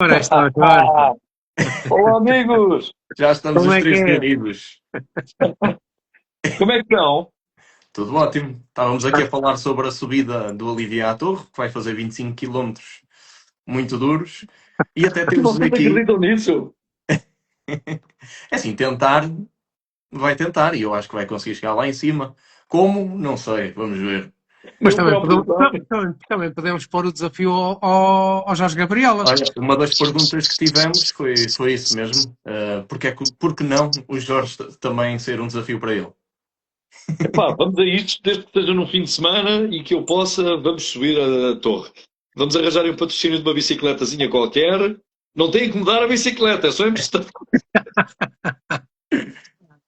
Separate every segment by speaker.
Speaker 1: Ora, está, Jorge.
Speaker 2: Olá, amigos!
Speaker 3: Já estamos
Speaker 1: Como
Speaker 3: os
Speaker 1: é que
Speaker 3: três
Speaker 1: é?
Speaker 3: reunidos.
Speaker 2: Como é que estão?
Speaker 3: Tudo ótimo. Estávamos aqui a falar sobre a subida do Olivier à Torre, que vai fazer 25 km muito duros. E até temos
Speaker 2: Vocês
Speaker 3: aqui,
Speaker 2: acreditam nisso?
Speaker 3: é assim, tentar, vai tentar, e eu acho que vai conseguir chegar lá em cima. Como? Não sei, vamos ver.
Speaker 1: Mas
Speaker 2: Eu
Speaker 1: também
Speaker 2: próprio
Speaker 1: podemos,
Speaker 2: não.
Speaker 1: também podemos pôr o desafio ao Jorge Gabriela.
Speaker 3: Olha, uma das perguntas que tivemos foi isso mesmo. Porque não o Jorge também ser um desafio para ele?
Speaker 2: Epá, vamos a isto, desde que esteja no fim de semana e que eu possa, vamos subir a torre. Vamos arranjar um patrocínio de uma bicicletazinha qualquer. Não tem que mudar a bicicleta, é só emprestar.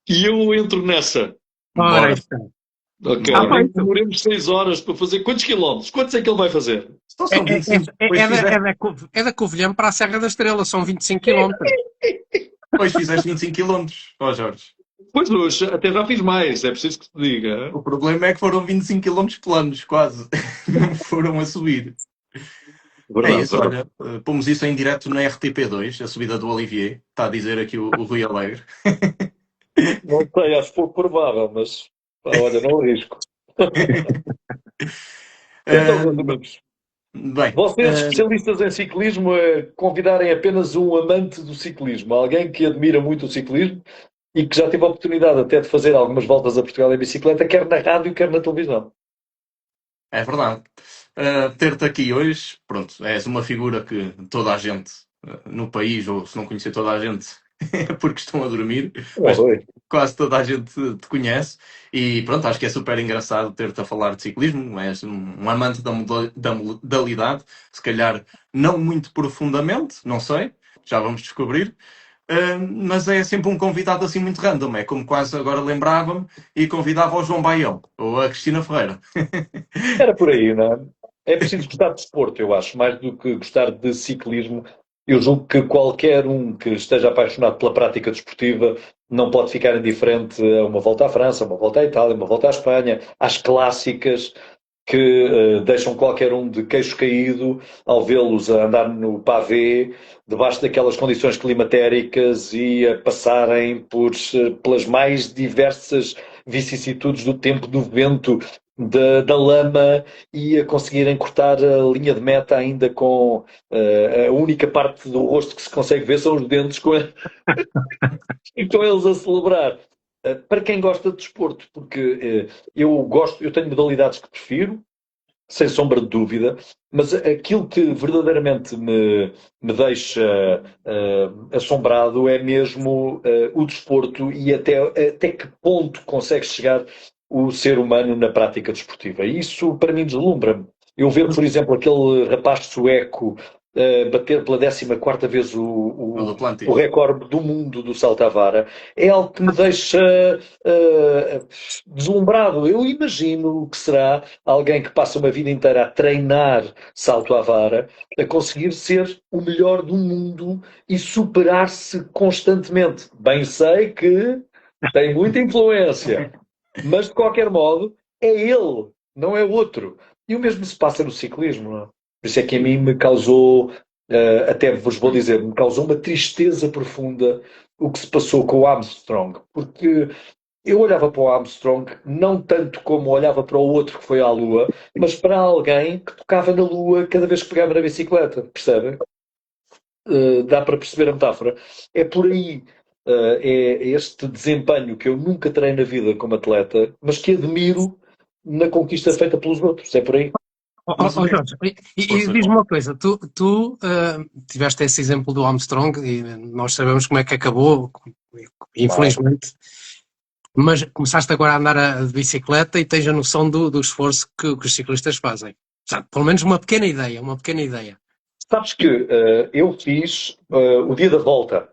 Speaker 2: E eu entro nessa.
Speaker 1: Ora, aí
Speaker 3: Bora.
Speaker 1: está.
Speaker 2: Ok,
Speaker 1: Está
Speaker 3: Bora.
Speaker 2: nem que
Speaker 1: feito.
Speaker 2: demoremos 6 horas para fazer. Quantos quilómetros? Quantos é que ele vai fazer?
Speaker 3: Só
Speaker 1: É,
Speaker 3: são
Speaker 1: é, é,
Speaker 3: 25.
Speaker 1: é, da, é, da, é da Covilhã para a Serra da Estrela, são 25 quilómetros.
Speaker 3: Depois fizeste 25 km, ó Jorge.
Speaker 2: Pois hoje, até já fiz mais, é preciso que se diga.
Speaker 3: O problema é que foram 25 km planos, quase. Não foram a subir. É
Speaker 2: Verdade,
Speaker 3: isso,
Speaker 2: verdade.
Speaker 3: olha. Pomos isso em direto na RTP2, a subida do Olivier. Está a dizer aqui o Rui Alegre.
Speaker 2: Não sei, acho pouco provável, mas pá, olha, não arrisco. Então, meus
Speaker 3: Ah,
Speaker 2: amigos,
Speaker 3: bem,
Speaker 2: vocês especialistas em ciclismo, convidarem apenas um amante do ciclismo, alguém que admira muito o ciclismo e que já teve a oportunidade até de fazer algumas voltas a Portugal em bicicleta, quer na rádio, quer na televisão.
Speaker 3: é verdade. Ter-te aqui hoje, pronto, és uma figura que toda a gente no país, ou se não conhecer toda a gente, é porque estão a dormir, mas
Speaker 2: Oi.
Speaker 3: quase toda a gente te conhece. E pronto, acho que é super engraçado ter-te a falar de ciclismo. És um amante da modalidade, se calhar não muito profundamente, não sei, já vamos descobrir. Mas é sempre um convidado assim muito random, é como quase agora lembrava-me e convidava o João Baião ou a Cristina Ferreira.
Speaker 2: Era por aí, não é? É preciso gostar de desporto, eu acho, mais do que gostar de ciclismo. Eu julgo que qualquer um que esteja apaixonado pela prática desportiva não pode ficar indiferente a uma volta à França, uma volta à Itália, uma volta à Espanha, às clássicas que deixam qualquer um de queixo caído ao vê-los a andar no pavê, debaixo daquelas condições climatéricas e a passarem pelas mais diversas vicissitudes do tempo, do vento, da lama e a conseguirem cortar a linha de meta ainda com a única parte do rosto que se consegue ver são os dentes e com eles a celebrar. Para quem gosta de desporto, porque eu tenho modalidades que prefiro, sem sombra de dúvida, mas aquilo que verdadeiramente me deixa assombrado é mesmo o desporto e até que ponto consegue chegar o ser humano na prática desportiva. E isso, para mim, deslumbra-me. Eu ver, por exemplo, aquele rapaz sueco bater pela 14ª vez
Speaker 3: O
Speaker 2: o
Speaker 3: Duplantis.
Speaker 2: recorde do mundo do salto à vara, é algo que me deixa deslumbrado. Eu imagino que será alguém que passa uma vida inteira a treinar salto à vara, a conseguir ser o melhor do mundo e superar-se constantemente. Bem sei que tem muita influência, mas de qualquer modo é ele, não é outro. E o mesmo se passa no ciclismo, não é? Por isso é que a mim me causou, até vos vou dizer, me causou uma tristeza profunda o que se passou com o Armstrong, porque eu olhava para o Armstrong não tanto como olhava para o outro que foi à Lua, mas para alguém que tocava na Lua cada vez que pegava na bicicleta, percebem? Dá para perceber a metáfora. É por aí, é este desempenho que eu nunca terei na vida como atleta, mas que admiro na conquista feita pelos outros. É por aí.
Speaker 3: Mas o que é que...
Speaker 1: Jorge, e
Speaker 3: Força,
Speaker 1: diz-me
Speaker 3: João.
Speaker 1: uma coisa, tu tiveste esse exemplo do Armstrong e nós sabemos como é que acabou,
Speaker 2: Mal.
Speaker 1: infelizmente, mas começaste agora a andar de bicicleta e tens a noção do esforço que os ciclistas fazem. Já, pelo menos uma pequena ideia, uma pequena ideia.
Speaker 2: Sabes que eu fiz o dia da volta.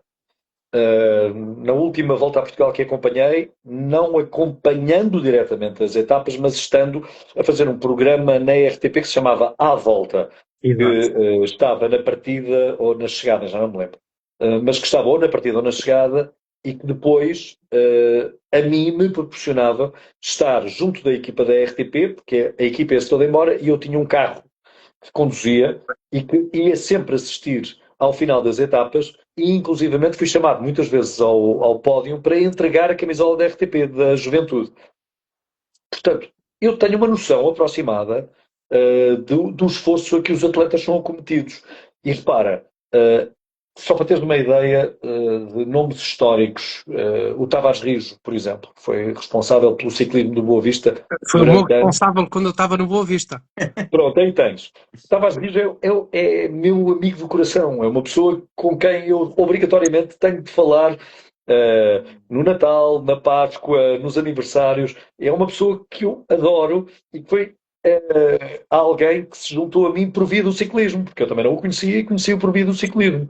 Speaker 2: Na última volta a Portugal que acompanhei, não acompanhando diretamente as etapas, mas estando a fazer um programa na RTP que se chamava À Volta, que
Speaker 1: Exato.
Speaker 2: estava na partida ou na chegada, já não me lembro, mas que estava ou na partida ou na chegada e que depois a mim me proporcionava estar junto da equipa da RTP, porque a equipa ia-se toda embora e eu tinha um carro que conduzia e que ia sempre assistir ao final das etapas e inclusivamente fui chamado muitas vezes ao pódio para entregar a camisola da RTP, da Juventude. Portanto, eu tenho uma noção aproximada do esforço a que os atletas são acometidos. E repara, só para teres uma ideia de nomes históricos, o Tavares Rijo, por exemplo, que foi responsável pelo ciclismo do Boa Vista.
Speaker 1: Foi o meu responsável quando eu estava no Boa Vista.
Speaker 2: Pronto, aí tens. Tavares Rijo é meu amigo do coração, é uma pessoa com quem eu obrigatoriamente tenho de falar no Natal, na Páscoa, nos aniversários. É uma pessoa que eu adoro e que foi alguém que se juntou a mim por via do ciclismo, porque eu também não o conhecia e conhecia-o por via do ciclismo.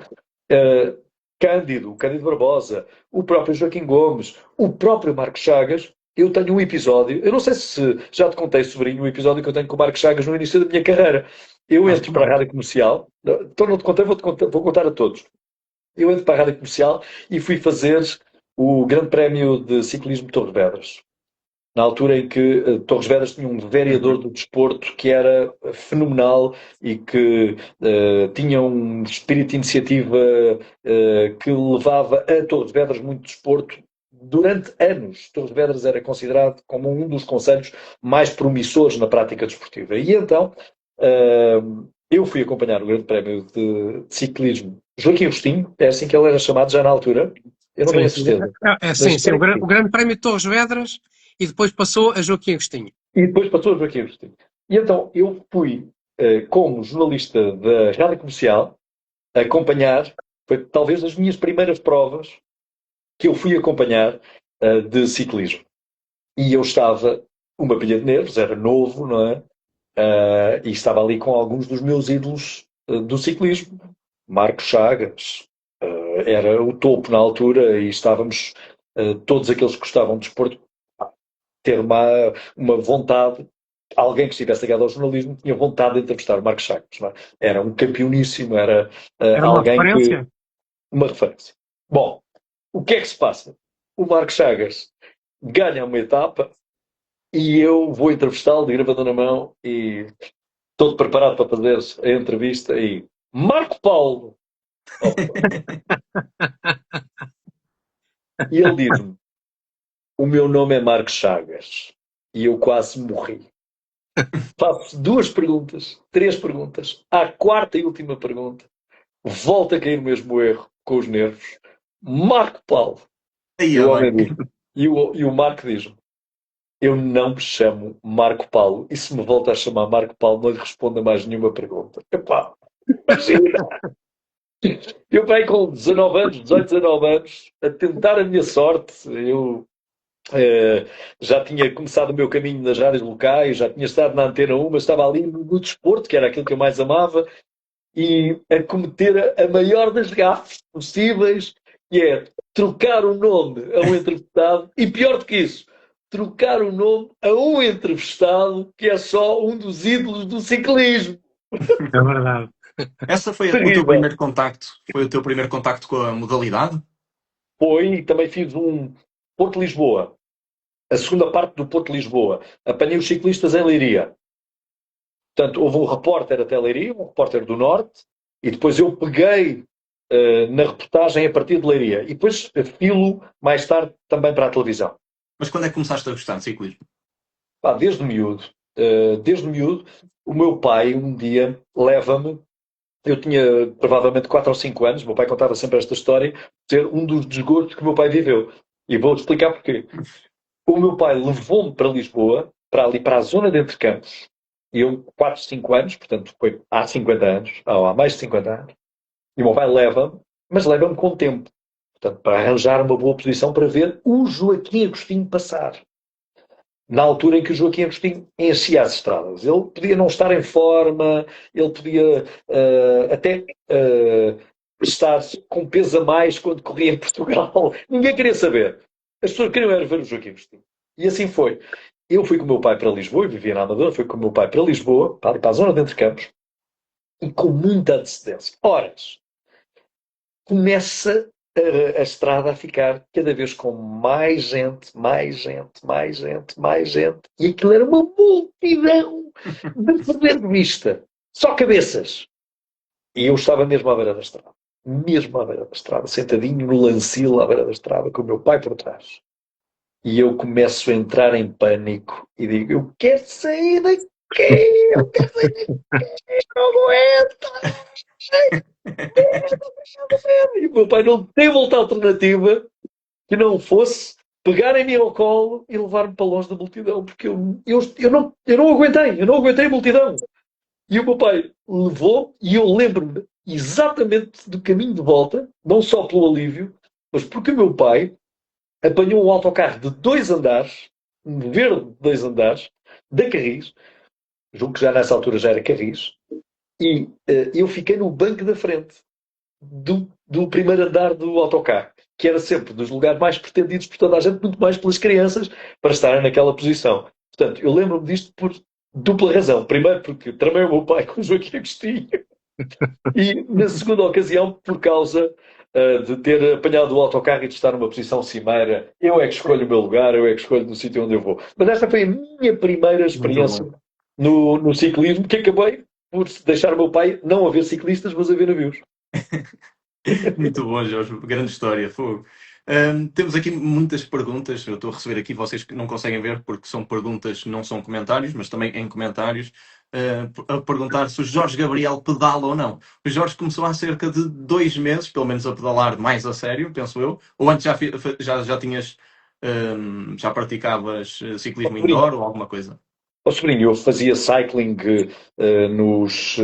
Speaker 2: Cândido Barbosa, o próprio Joaquim Gomes, o próprio Marcos Chagas. Eu tenho um episódio, eu não sei se já te contei, sobrinho, o episódio que eu tenho com o Marcos Chagas no início da minha carreira. Eu entro para a rádio comercial, então não te contei, vou contar a todos. Eu entro para a rádio comercial e fui fazer o Grande Prémio de Ciclismo de Torres Vedras. Na altura em que Torres Vedras tinha um vereador do desporto que era fenomenal e que tinha um espírito de iniciativa que levava a Torres Vedras muito desporto. Durante anos, Torres Vedras era considerado como um dos concelhos mais promissores na prática desportiva. E então, eu fui acompanhar o Grande Prémio de Ciclismo Joaquim Agostinho, é assim que ele era chamado já na altura. Eu não tenho a certeza.
Speaker 1: Sim, o Grande Prémio de Torres Vedras e depois passou a Joaquim Agostinho.
Speaker 2: E depois passou a Joaquim Agostinho. E então eu fui, como jornalista da Rádio Comercial, acompanhar, foi talvez das minhas primeiras provas que eu fui acompanhar de ciclismo. E eu estava uma pilha de nervos, era novo, não é? E estava ali com alguns dos meus ídolos do ciclismo. Marcos Chagas, era o topo na altura e estávamos, todos aqueles que gostavam de desporto, ter uma vontade, alguém que estivesse ligado ao jornalismo tinha vontade de entrevistar o Marcos Chagas. Não é? Era um campeoníssimo, era alguém
Speaker 1: referência?
Speaker 2: Uma referência. Bom, o que é que se passa? O Marcos Chagas ganha uma etapa e eu vou entrevistá-lo de gravador na mão e todo preparado para fazer a entrevista e Marco Paulo! E ele diz-me: o meu nome é Marcos Chagas. E eu quase morri. Faço 2 perguntas, 3 perguntas. À quarta e última pergunta, volta a cair o mesmo erro com os nervos. Marco Paulo. E o homem diz, e o Marco diz-me: eu não me chamo Marco Paulo. E se me volta a chamar Marco Paulo, não lhe respondo a mais nenhuma pergunta. Epá, imagina. Eu venho com 19 anos, 18, 19 anos, a tentar a minha sorte. Eu já tinha começado o meu caminho nas rádios locais, já tinha estado na Antena 1, mas estava ali no desporto, que era aquilo que eu mais amava, e a cometer a maior das gafes possíveis, que é trocar o nome a um entrevistado, e pior do que isso, trocar o nome a um entrevistado que é só um dos ídolos do ciclismo.
Speaker 1: É verdade.
Speaker 3: Essa foi o teu primeiro contacto? Foi o teu primeiro contacto com a modalidade?
Speaker 2: Foi, e também fiz um Porto-Lisboa. A segunda parte do Porto-Lisboa. Apanhei os ciclistas em Leiria. Portanto, houve um repórter até Leiria, um repórter do Norte, e depois eu peguei na reportagem a partir de Leiria. E depois filo mais tarde também para a televisão.
Speaker 3: Mas quando é que começaste a gostar de ciclismo?
Speaker 2: Desde miúdo. Desde miúdo, o meu pai um dia leva-me. Eu tinha provavelmente 4 ou 5 anos, o meu pai contava sempre esta história, ser um dos desgostos que o meu pai viveu. E vou explicar porquê. O meu pai levou-me para Lisboa, para ali, para a zona de Entre Campos, e eu, 4, 5 anos, portanto foi há 50 anos, ou há mais de 50 anos, e o meu pai leva-me, mas leva-me com tempo, portanto, para arranjar uma boa posição para ver o Joaquim Agostinho passar. Na altura em que o Joaquim Agostinho enchia as estradas. Ele podia não estar em forma, ele podia até estar com peso a mais quando corria em Portugal. Ninguém queria saber. As pessoas queriam era ver o Joaquim Agostinho. E assim foi. Eu fui com o meu pai para Lisboa, eu vivia na Amadora, fui com o meu pai para Lisboa, para a zona de Entre Campos, e com muita antecedência. Horas. Começa a estrada a ficar cada vez com mais gente, mais gente, mais gente, mais gente. E aquilo era uma multidão de perder de vista. Só cabeças. E eu estava mesmo à beira da estrada. mesmo à beira da estrada, sentadinho no lancil à beira da estrada, com o meu pai por trás. E eu começo a entrar em pânico e digo, eu quero sair daqui, eu quero sair daqui, não aguento. E o meu pai não teve outra alternativa que não fosse pegar em mim ao colo e levar-me para longe da multidão, porque eu não aguentei a multidão. E o meu pai levou, e eu lembro-me exatamente do caminho de volta, não só pelo alívio, mas porque o meu pai apanhou um autocarro de 2 andares, um verde de 2 andares, da Carris, julgo que já nessa altura já era Carris, e eu fiquei no banco da frente do primeiro andar do autocarro, que era sempre dos lugares mais pretendidos por toda a gente, muito mais pelas crianças, para estarem naquela posição. Portanto, eu lembro-me disto por dupla razão. Primeiro, porque tramei o meu pai com o Joaquim Agostinho, e na segunda ocasião, por causa de ter apanhado o autocarro e de estar numa posição cimeira. Eu é que escolho o meu lugar, eu é que escolho no sítio onde eu vou. Mas esta foi a minha primeira experiência no ciclismo, que acabei por deixar o meu pai não a ver ciclistas, mas a ver navios.
Speaker 3: Muito bom, Jorge. Grande história. Fogo. Temos aqui muitas perguntas. Eu estou a receber aqui, vocês que não conseguem ver porque são perguntas, não são comentários, mas também em comentários, a perguntar se o Jorge Gabriel pedala ou não. O Jorge começou há cerca de 2 meses, pelo menos a pedalar mais a sério, penso eu. Ou antes já tinhas, já praticavas ciclismo indoor ou alguma coisa?
Speaker 2: Sobrinho, eu fazia cycling nos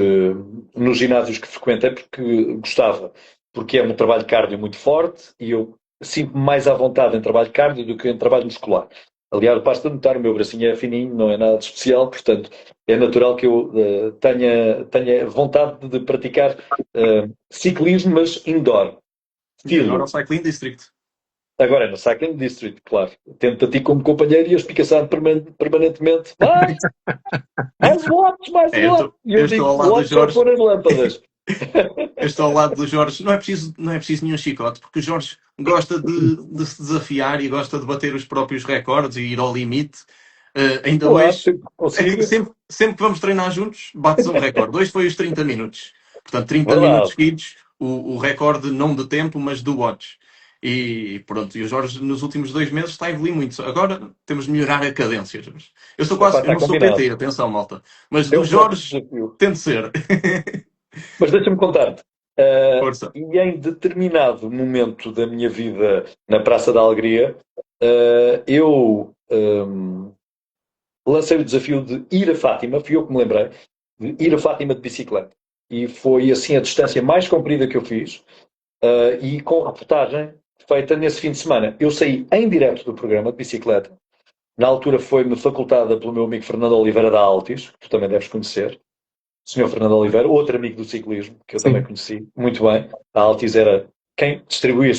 Speaker 2: ginásios que frequentei porque gostava, porque é um trabalho cardio muito forte e eu sinto-me mais à vontade em trabalho cardio do que em trabalho muscular. Aliás, basta notar, o meu bracinho é fininho, não é nada de especial, portanto é natural que eu tenha vontade de praticar ciclismo, mas indoor.
Speaker 3: E agora o Cycling District.
Speaker 2: Agora é no Cycling District, claro. Tento a ti como companheiro e a espicaçar permanentemente. Mais watts, mais watts! E eu digo,
Speaker 3: ao lado do
Speaker 2: watts só
Speaker 3: Jorge.
Speaker 2: pôr as lâmpadas.
Speaker 3: Eu estou ao lado do Jorge. Não é preciso nenhum chicote, porque o Jorge gosta de se desafiar e gosta de bater os próprios recordes e ir ao limite. Ainda
Speaker 2: Claro,
Speaker 3: hoje, sempre que vamos treinar juntos, bates um recorde. Hoje foi os 30 minutos. Portanto, 30 minutos seguidos, o recorde não de tempo, mas do watts. E pronto, e o Jorge nos últimos 2 meses está a evoluir muito. Agora temos de melhorar a cadência, Jorge. Eu sou quase, eu não sou PT, atenção, malta. Mas do Jorge, tento ser.
Speaker 2: Mas deixa-me contar-te.
Speaker 3: Força.
Speaker 2: E em determinado momento da minha vida na Praça da Alegria, eu lancei o desafio de ir a Fátima, fui eu que me lembrei, de ir a Fátima de bicicleta. E foi assim a distância mais comprida que eu fiz, e com reportagem feita nesse fim de semana. Eu saí em direto do programa de bicicleta. Na altura foi-me facultada pelo meu amigo Fernando Oliveira da Altis, que tu também deves conhecer. O senhor Fernando Oliveira, outro amigo do ciclismo, que eu também conheci muito bem. A Altis era quem distribuía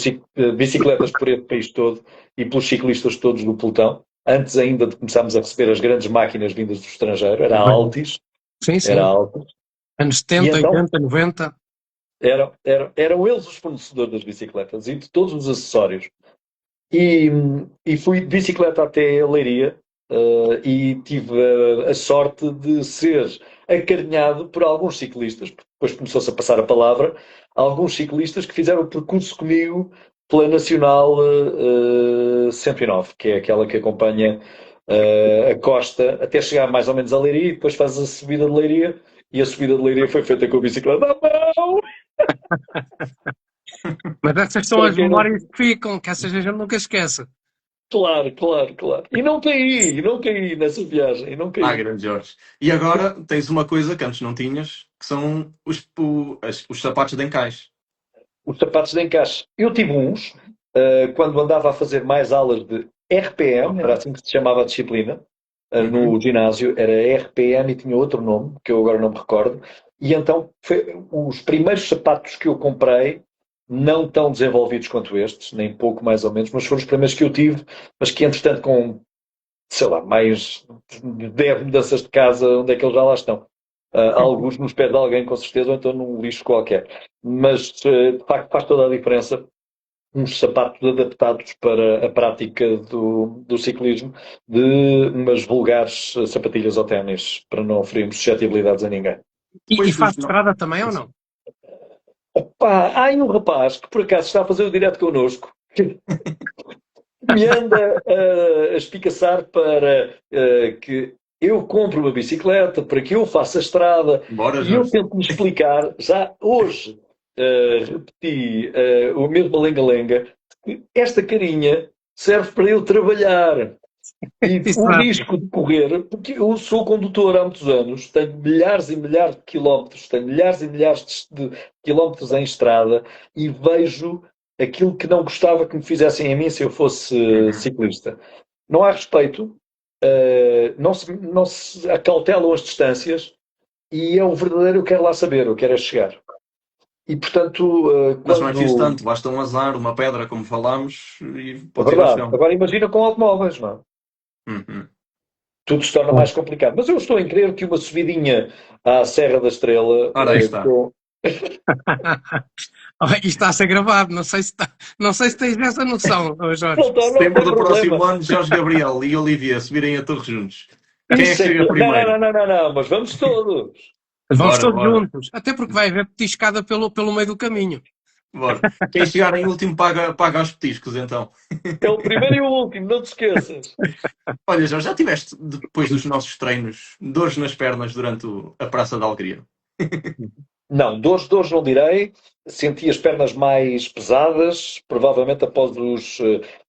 Speaker 2: bicicletas por esse país todo e pelos ciclistas todos do pelotão. Antes ainda de começarmos a receber as grandes máquinas vindas do estrangeiro, era a Altis.
Speaker 1: Sim.
Speaker 2: Era a Altis.
Speaker 1: Anos 70, então, 80, 90.
Speaker 2: Eram eles os fornecedores das bicicletas e de todos os acessórios. E fui de bicicleta até a Leiria e tive a sorte de ser acarinhado por alguns ciclistas, porque depois começou-se a passar a palavra, alguns ciclistas que fizeram o percurso comigo pela Nacional 109, que é aquela que acompanha a costa até chegar mais ou menos a Leiria e depois faz a subida de Leiria, e a subida de Leiria foi feita com a bicicleta à mão.
Speaker 1: Mas essas são as memórias que ficam, que essas a gente nunca esquece.
Speaker 2: Claro. E não caí nessa viagem. Não caí.
Speaker 3: Grande Jorge. E agora tens uma coisa que antes não tinhas, que são os sapatos de encaixe.
Speaker 2: Os sapatos de encaixe. Eu tive uns, quando andava a fazer mais aulas de RPM, era assim que se chamava a disciplina, no ginásio, era RPM e tinha outro nome, que eu agora não me recordo. E então, os primeiros sapatos que eu comprei, não tão desenvolvidos quanto estes, nem pouco mais ou menos, mas foram os primeiros que eu tive, mas que entretanto com, sei lá, mais de 10 mudanças de casa, onde é que eles já lá estão? Alguns nos pés de alguém, com certeza, ou então num lixo qualquer. Mas, de facto, faz toda a diferença uns sapatos adaptados para a prática do ciclismo, de umas vulgares sapatilhas ou ténis, para não ferirmos suscetibilidades a ninguém.
Speaker 1: E faz estrada também ou não?
Speaker 2: Pá, há aí um rapaz que por acaso está a fazer o direto connosco, que me anda a espicaçar para que eu compre uma bicicleta, para que eu faça a estrada,
Speaker 3: Bora,
Speaker 2: e eu
Speaker 3: Jorge.
Speaker 2: tento-me explicar, já hoje repeti o mesmo lenga-lenga, que esta carinha serve para eu trabalhar. E o
Speaker 1: Exato.
Speaker 2: risco de correr, porque eu sou condutor há muitos anos, tenho milhares e milhares de quilómetros, tenho milhares e milhares de quilómetros em estrada e vejo aquilo que não gostava que me fizessem a mim se eu fosse
Speaker 3: Uhum.
Speaker 2: ciclista. Não há respeito, não se acautelam as distâncias e é o verdadeiro eu quero lá saber, eu quero é chegar. E portanto,
Speaker 3: Mas não é preciso
Speaker 2: quando.
Speaker 3: tanto, basta um azar, uma pedra, como falámos, e
Speaker 2: É
Speaker 3: pode ir ao
Speaker 2: verdade.
Speaker 3: chão.
Speaker 2: Agora imagina com automóveis, não é?
Speaker 3: Uhum.
Speaker 2: Tudo se torna mais complicado. Mas eu estou em crer que uma subidinha à Serra da Estrela,
Speaker 3: Ora, aí está.
Speaker 1: Isto está a ser gravado, não sei se tens essa noção, Jorge.
Speaker 2: não
Speaker 3: Setembro
Speaker 2: tem
Speaker 3: do próximo
Speaker 2: problema.
Speaker 3: ano, Jorge Gabriel e Olivia subirem a torre juntos. Quem é que
Speaker 2: Isso é
Speaker 3: chega
Speaker 2: que.
Speaker 3: primeiro?
Speaker 2: Não, mas vamos todos.
Speaker 1: Vamos
Speaker 3: Bora,
Speaker 1: todos
Speaker 3: bora,
Speaker 1: juntos, até porque vai haver petiscada pelo meio do caminho.
Speaker 3: bora. Quem chegar em último paga os petiscos, então.
Speaker 2: É o primeiro e o último, não te esqueças.
Speaker 3: Olha, Jorge, já tiveste, depois dos nossos treinos, dores nas pernas durante a Praça da Alegria?
Speaker 2: Não, dores não direi. Senti as pernas mais pesadas, provavelmente após os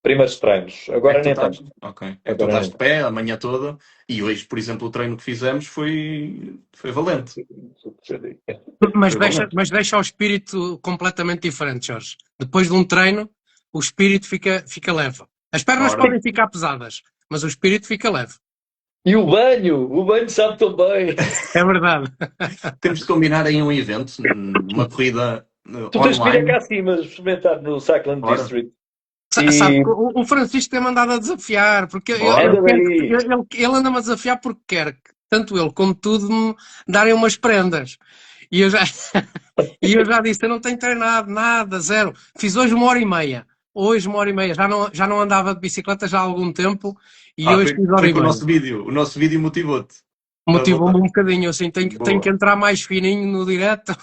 Speaker 2: primeiros treinos.
Speaker 3: É que
Speaker 2: Agora
Speaker 3: tu
Speaker 2: nem
Speaker 3: estás,
Speaker 2: tanto.
Speaker 3: ok. É que tu
Speaker 2: Agora
Speaker 3: estás
Speaker 2: nem
Speaker 3: de pé a manhã toda e hoje, por exemplo, o treino que fizemos foi valente.
Speaker 2: tanto.
Speaker 3: Foi valente.
Speaker 1: Mas deixa o espírito completamente diferente, Jorge. Depois de um treino, o espírito fica leve. As pernas
Speaker 3: Ora,
Speaker 1: podem ficar pesadas, mas o espírito fica leve.
Speaker 2: E o banho sabe tão bem.
Speaker 1: É verdade.
Speaker 3: temos de combinar em um evento, uma corrida
Speaker 2: Tu tens que vir cá
Speaker 3: online.
Speaker 2: acima experimentar no Cycling
Speaker 3: Ora,
Speaker 2: District.
Speaker 1: Sabe
Speaker 2: E
Speaker 1: que o Francisco tem mandado a desafiar, porque
Speaker 3: bora.
Speaker 2: anda daí.
Speaker 1: ele anda-me a desafiar porque quer que tanto ele como tudo me darem umas prendas. E eu já, e eu já disse, eu não tenho treinado nada, zero. Fiz hoje 1 hora e meia. Hoje 1 hora e meia. Já não andava de bicicleta já há algum tempo e hoje
Speaker 3: Foi,
Speaker 1: fiz hora
Speaker 3: foi
Speaker 1: e
Speaker 3: com o
Speaker 1: meia.
Speaker 3: nosso vídeo. O nosso vídeo motivou-te a
Speaker 1: Motivou-me
Speaker 3: voltar.
Speaker 1: um bocadinho, assim, tenho que
Speaker 3: Boa.
Speaker 1: entrar mais fininho no direto.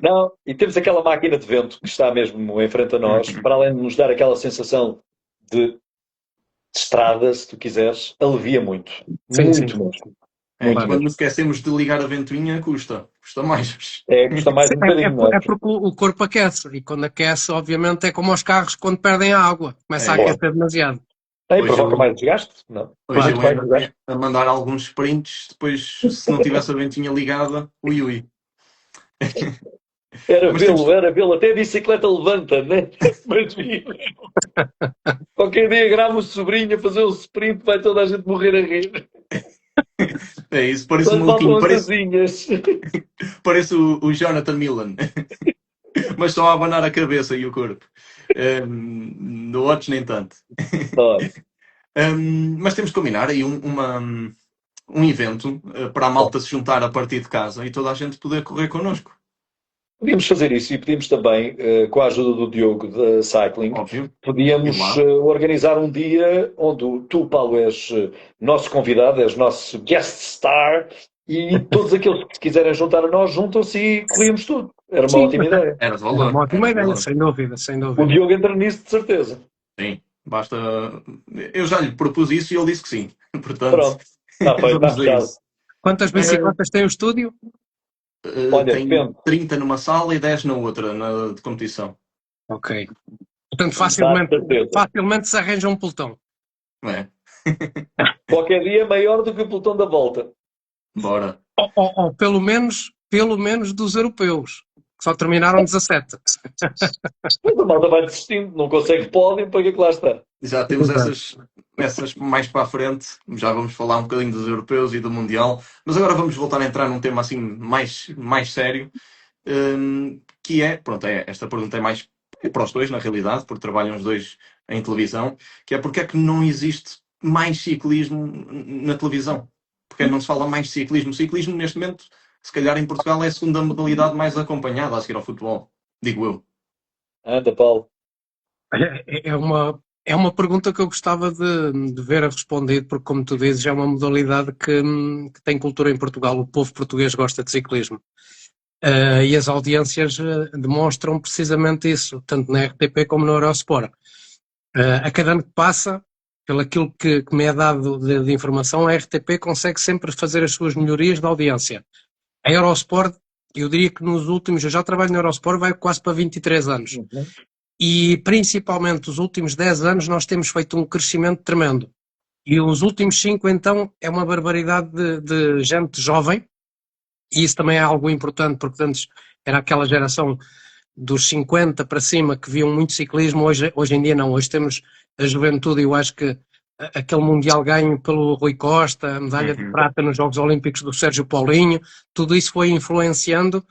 Speaker 2: Não, e temos aquela máquina de vento que está mesmo em frente a nós, para além de nos dar aquela sensação de estrada, se tu quiseres, alivia muito.
Speaker 1: Sim, sim,
Speaker 2: Muito mesmo.
Speaker 3: É,
Speaker 2: Muito
Speaker 1: claro.
Speaker 3: quando
Speaker 2: mesmo.
Speaker 3: nos esquecemos de ligar a ventoinha, custa. Custa mais.
Speaker 2: É, custa mais um bocadinho, não é?
Speaker 1: É porque o corpo aquece, e quando aquece, obviamente, é como os carros quando perdem a água, começa a
Speaker 3: É,
Speaker 2: Claro.
Speaker 1: aquecer demasiado.
Speaker 2: Aí
Speaker 3: hoje
Speaker 2: provoca
Speaker 3: eu,
Speaker 2: mais desgaste? Não.
Speaker 3: hoje
Speaker 1: Claro.
Speaker 3: eu
Speaker 2: Muito mais desgaste.
Speaker 3: a mandar alguns sprints, depois, se não tivesse a ventoinha ligada, ui ui. Mas temos.
Speaker 2: Era vê-lo. Até a bicicleta levanta, né? Mas vi. Qualquer dia grava o sobrinho a fazer um sprint, vai toda a gente morrer a rir.
Speaker 3: É isso, parece um
Speaker 2: Quando faltam
Speaker 3: maluquinho,
Speaker 2: as
Speaker 3: parece,
Speaker 2: asinhas.
Speaker 3: parece o Jonathan Millen, mas só a abanar a cabeça e o corpo. No Watch nem tanto.
Speaker 2: Olha,
Speaker 3: Mas temos que combinar aí um evento para a malta se juntar a partir de casa e toda a gente poder correr connosco.
Speaker 2: podíamos fazer isso e podíamos também, com a ajuda do Diogo da Cycling,
Speaker 3: Óbvio. E
Speaker 2: podíamos
Speaker 3: lá.
Speaker 2: organizar um dia onde tu, Paulo, és nosso convidado, és nosso guest star e todos aqueles que se quiserem juntar a nós juntam-se e corríamos tudo. Era uma
Speaker 1: Sim,
Speaker 2: ótima ideia.
Speaker 3: Era de
Speaker 1: era uma
Speaker 3: valor.
Speaker 1: ótima
Speaker 3: Era de
Speaker 1: ideia,
Speaker 3: valor.
Speaker 1: sem dúvida, sem
Speaker 2: O
Speaker 1: dúvida.
Speaker 2: Diogo entra nisso de certeza.
Speaker 3: Sim. Basta. Eu já lhe propus isso e ele disse que sim. Portanto,
Speaker 2: Pronto, está feito, está
Speaker 3: vamos a
Speaker 2: fechado.
Speaker 3: isso.
Speaker 1: Quantas bicicletas tem o estúdio?
Speaker 2: Olha,
Speaker 3: Tem
Speaker 2: depende.
Speaker 3: 30 numa sala e 10 na outra, na de competição.
Speaker 1: Ok. Portanto,
Speaker 2: Dá certeza.
Speaker 1: facilmente se arranja um pelotão.
Speaker 3: Não é?
Speaker 2: Qualquer dia é maior do que o pelotão da volta.
Speaker 3: Bora.
Speaker 1: Ou pelo menos dos europeus, que só terminaram 17.
Speaker 2: Mas a malta vai desistindo, não consegue pódio, para que é que lá está?
Speaker 3: Já temos
Speaker 1: Exato.
Speaker 3: essas mais para a frente. Já vamos falar um bocadinho dos europeus e do Mundial. Mas agora vamos voltar a entrar num tema assim mais sério. Que é, pronto, esta pergunta é mais para os dois, na realidade, porque trabalham os dois em televisão, que é porque é que não existe mais ciclismo na televisão? Porque é que não se fala mais de ciclismo? O ciclismo, neste momento, se calhar em Portugal, é a segunda modalidade mais acompanhada a seguir ao futebol, digo eu.
Speaker 2: Anda, Paulo.
Speaker 1: É uma pergunta que eu gostava de ver a responder, porque, como tu dizes, é uma modalidade que tem cultura em Portugal. O povo português gosta de ciclismo. E as audiências demonstram precisamente isso, tanto na RTP como no Eurosport. A cada ano que passa, pelo aquilo que me é dado de informação, a RTP consegue sempre fazer as suas melhorias de audiência. A Eurosport, eu diria que nos últimos, eu já trabalho na Eurosport, vai quase para 23 anos. E principalmente os últimos 10 anos nós temos feito um crescimento tremendo. E os últimos 5, então, é uma barbaridade de gente jovem, e isso também é algo importante, porque antes era aquela geração dos 50 para cima que viam muito ciclismo, hoje em dia não, hoje temos a juventude, e eu acho que aquele Mundial ganho pelo Rui Costa, a medalha de prata nos Jogos Olímpicos do Sérgio Paulinho, tudo isso foi influenciando,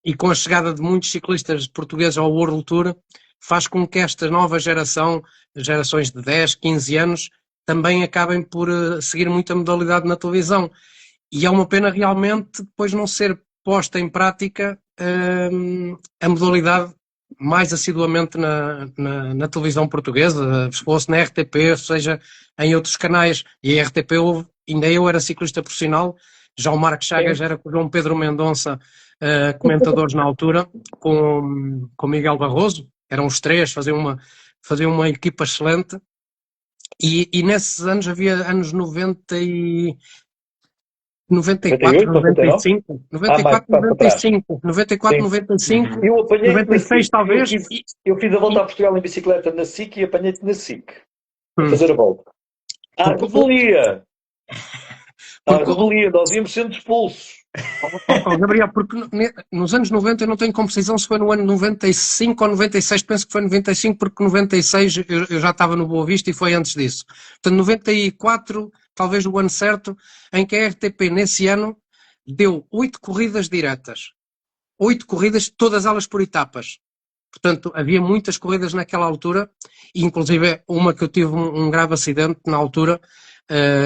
Speaker 1: e com a chegada de muitos ciclistas portugueses ao World Tour, faz com que esta nova geração, gerações de 10, 15 anos, também acabem por seguir muita modalidade na televisão. E é uma pena realmente depois não ser posta em prática a modalidade mais assiduamente na televisão portuguesa, se fosse na RTP, seja em outros canais. E a RTP, ainda eu era ciclista profissional, já o Marcos Chagas era com o João Pedro Mendonça, comentadores na altura, com Miguel Barroso, eram os três, faziam uma equipa excelente. E nesses anos havia anos 90 e 94, 95, 94, 95, 94, 95,
Speaker 2: eu apanhei
Speaker 1: 96 talvez.
Speaker 2: Eu fiz a volta a Portugal em bicicleta na SIC e apanhei-te na SIC a fazer a volta. À revelia, nós íamos sendo expulsos.
Speaker 1: Gabriel, porque nos anos 90 eu não tenho com precisão se foi no ano 95 ou 96, penso que foi 95, porque 96 eu já estava no Boa Vista e foi antes disso. Portanto, 94, talvez o ano certo, em que a RTP nesse ano deu 8 corridas diretas. 8 corridas, todas elas por etapas. Portanto, havia muitas corridas naquela altura, e inclusive uma que eu tive um grave acidente na altura,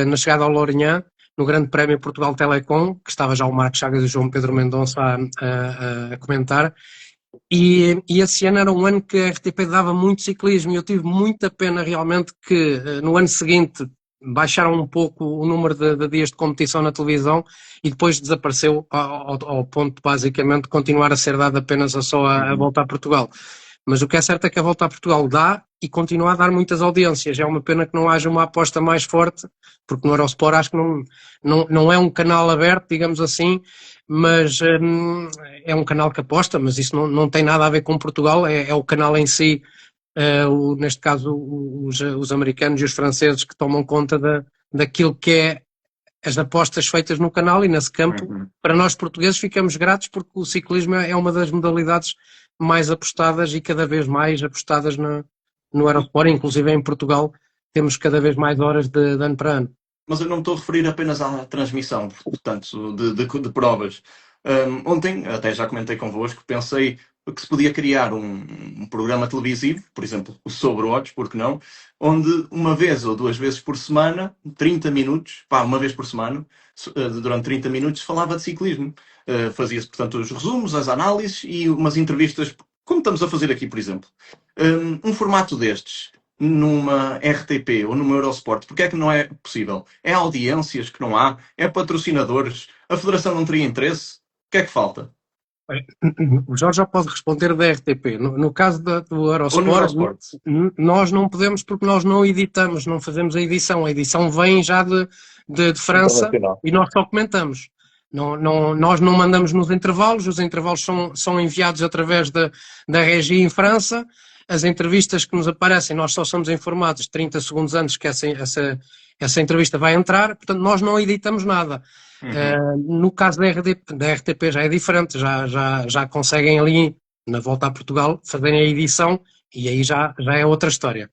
Speaker 1: na chegada ao Lourinhã, no Grande Prémio Portugal Telecom, que estava já o Marcos Chagas e o João Pedro Mendonça a comentar, e esse ano era um ano que a RTP dava muito ciclismo, e eu tive muita pena realmente que no ano seguinte baixaram um pouco o número de dias de competição na televisão e depois desapareceu ao ponto de basicamente continuar a ser dado apenas só a Volta a Portugal. Mas o que é certo é que a Volta a Portugal dá e continua a dar muitas audiências. É uma pena que não haja uma aposta mais forte, porque no Eurosport acho que não é um canal aberto, digamos assim, mas é um canal que aposta, mas isso não tem nada a ver com Portugal, é o canal em si, neste caso os americanos e os franceses que tomam conta daquilo que é as apostas feitas no canal e nesse campo. Para nós portugueses ficamos gratos porque o ciclismo é uma das modalidades mais apostadas e cada vez mais apostadas no Eurosport, inclusive em Portugal temos cada vez mais horas de ano para ano.
Speaker 3: Mas eu não me estou a referir apenas à transmissão, portanto, de provas. Ontem, até já comentei convosco, pensei que se podia criar um programa televisivo, por exemplo, o Sobre Odds, porque não, onde uma vez ou duas vezes por semana, 30 minutos, uma vez por semana, durante 30 minutos, falava de ciclismo. Fazia-se, portanto, os resumos, as análises e umas entrevistas, como estamos a fazer aqui, por exemplo. Um formato destes, numa RTP ou numa Eurosport, porque é que não é possível? É audiências que não há? É patrocinadores? A Federação não teria interesse? O que é que falta?
Speaker 1: O Jorge já pode responder da RTP. No caso do Eurosport, nós não podemos porque nós não editamos, não fazemos a edição. A edição vem já de França e nós só comentamos. Nós não mandamos nos intervalos, os intervalos são enviados através da Régie em França. As entrevistas que nos aparecem, nós só somos informados 30 segundos antes que essa entrevista vai entrar, portanto nós não editamos nada. No caso da RTP já é diferente, já conseguem ali, na Volta a Portugal, fazerem a edição e aí já é outra história.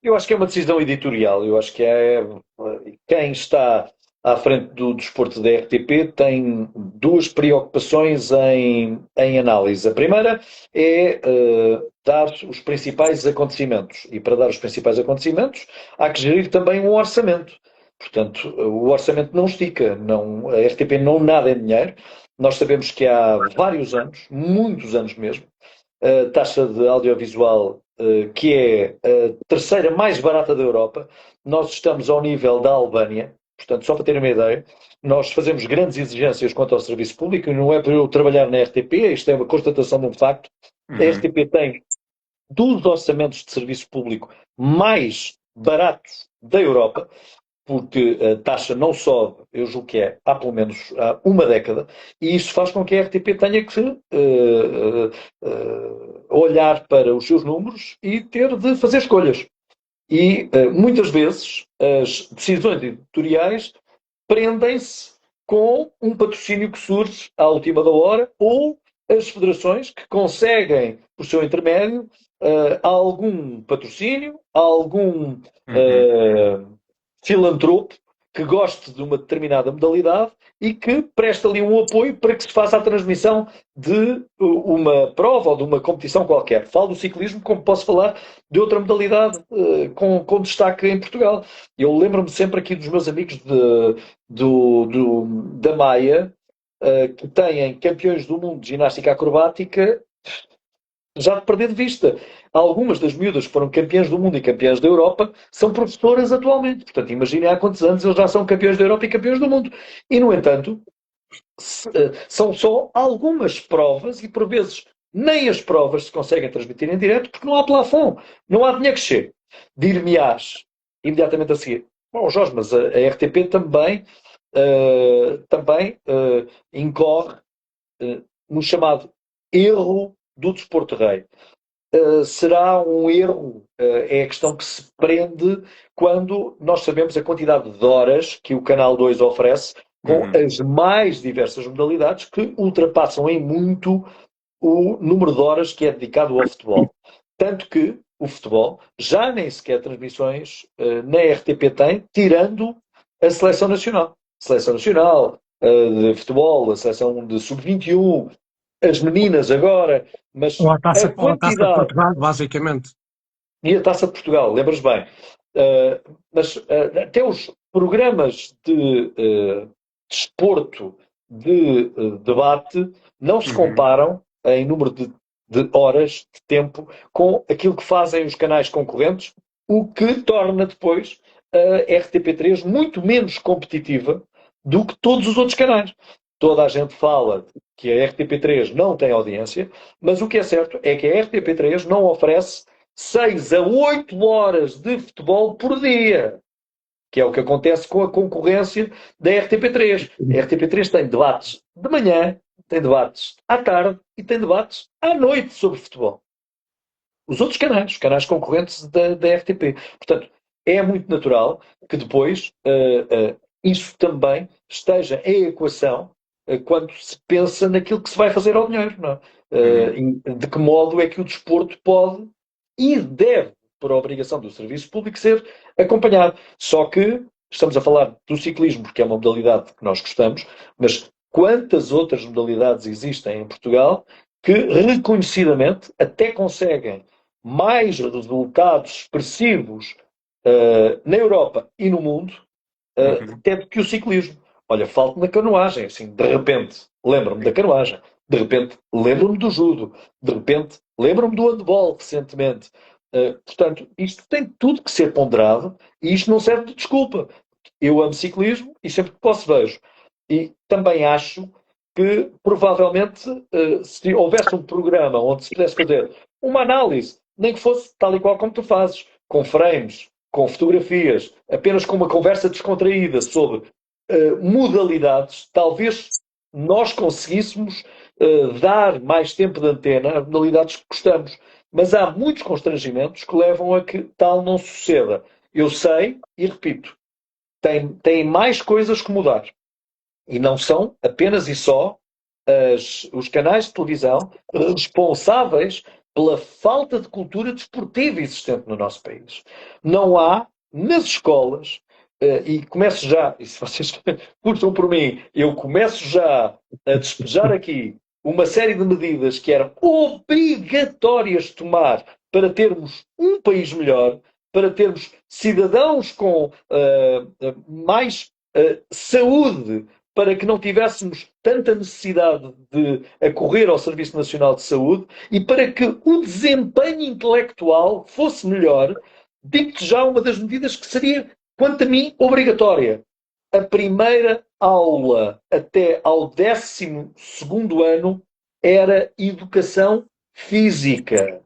Speaker 2: Eu acho que é uma decisão editorial, eu acho que quem está à frente do desporto da RTP tem duas preocupações em análise. A primeira é dar os principais acontecimentos, e para dar os principais acontecimentos há que gerir também um orçamento. Portanto, o orçamento não estica, a RTP não nada em dinheiro. Nós sabemos que há vários anos, muitos anos mesmo, a taxa de audiovisual, que é a terceira mais barata da Europa, nós estamos ao nível da Albânia, Portanto, só para terem uma ideia, nós fazemos grandes exigências quanto ao serviço público, e não é para eu trabalhar na RTP, isto é uma constatação de um facto. A RTP tem dos orçamentos de serviço público mais baratos da Europa, porque a taxa não sobe, eu julgo que há pelo menos há uma década, e isso faz com que a RTP tenha que olhar para os seus números e ter de fazer escolhas. E muitas vezes as decisões editoriais prendem-se com um patrocínio que surge à última da hora, ou as federações que conseguem, por seu intermédio, algum patrocínio, algum filantropo que goste de uma determinada modalidade e que preste ali um apoio para que se faça a transmissão de uma prova ou de uma competição qualquer. Falo do ciclismo como posso falar de outra modalidade com destaque em Portugal. Eu lembro-me sempre aqui dos meus amigos da Maia, que têm campeões do mundo de ginástica acrobática, já de perder de vista. Algumas das miúdas que foram campeãs do mundo e campeãs da Europa são professoras atualmente. Portanto, imaginem há quantos anos eles já são campeões da Europa e campeões do mundo. E, no entanto, são só algumas provas e, por vezes, nem as provas se conseguem transmitir em direto porque não há plafond, não há dinheiro que chegue. Dir-me-ás, imediatamente a seguir, bom, Jorge, mas a RTP também incorre no chamado erro do desporto rei. Será um erro, é a questão que se prende quando nós sabemos a quantidade de horas que o Canal 2 oferece com as mais diversas modalidades que ultrapassam em muito o número de horas que é dedicado ao futebol. Tanto que o futebol já nem sequer transmissões na RTP tem, tirando a Seleção Nacional. Seleção Nacional de futebol, a Seleção de Sub-21, as meninas agora, mas
Speaker 1: ou a taça,
Speaker 2: a quantidade...
Speaker 1: de Portugal, basicamente.
Speaker 2: E a Taça de Portugal, lembras bem. Mas até os programas de desporto, de debate, não se comparam em número de horas, de tempo, com aquilo que fazem os canais concorrentes, o que torna depois a RTP3 muito menos competitiva do que todos os outros canais. Toda a gente fala que a RTP3 não tem audiência, mas o que é certo é que a RTP3 não oferece 6 a 8 horas de futebol por dia, que é o que acontece com a concorrência da RTP3. A RTP3 tem debates de manhã, tem debates à tarde e tem debates à noite sobre futebol. Os outros canais, os canais concorrentes da RTP. Portanto, é muito natural que depois isso também esteja em equação quando se pensa naquilo que se vai fazer ao dinheiro. Não é? De que modo é que o desporto pode e deve, por obrigação do serviço público, ser acompanhado. Só que estamos a falar do ciclismo, porque é uma modalidade que nós gostamos, mas quantas outras modalidades existem em Portugal que reconhecidamente até conseguem mais resultados expressivos na Europa e no mundo até do que o ciclismo. Olha, falta na canoagem, assim, de repente lembro-me da canoagem, de repente lembro-me do judo, de repente lembro-me do handball recentemente. Portanto, isto tem tudo que ser ponderado e isto não serve de desculpa. Eu amo ciclismo e sempre que posso vejo. E também acho que provavelmente se houvesse um programa onde se pudesse fazer uma análise, nem que fosse tal e qual como tu fazes, com frames, com fotografias, apenas com uma conversa descontraída sobre modalidades, talvez nós conseguíssemos dar mais tempo de antena a modalidades que gostamos. Mas há muitos constrangimentos que levam a que tal não suceda. Eu sei, e repito, tem mais coisas que mudar. E não são apenas e só os canais de televisão responsáveis pela falta de cultura desportiva existente no nosso país. Não há, nas escolas, e começo já, e se vocês curtam por mim, eu começo já a despejar aqui uma série de medidas que eram obrigatórias de tomar para termos um país melhor, para termos cidadãos com mais saúde, para que não tivéssemos tanta necessidade de acorrer ao Serviço Nacional de Saúde e para que o desempenho intelectual fosse melhor. Digo-te já uma das medidas que seria, quanto a mim, obrigatória. A primeira aula até ao 12º ano era educação física.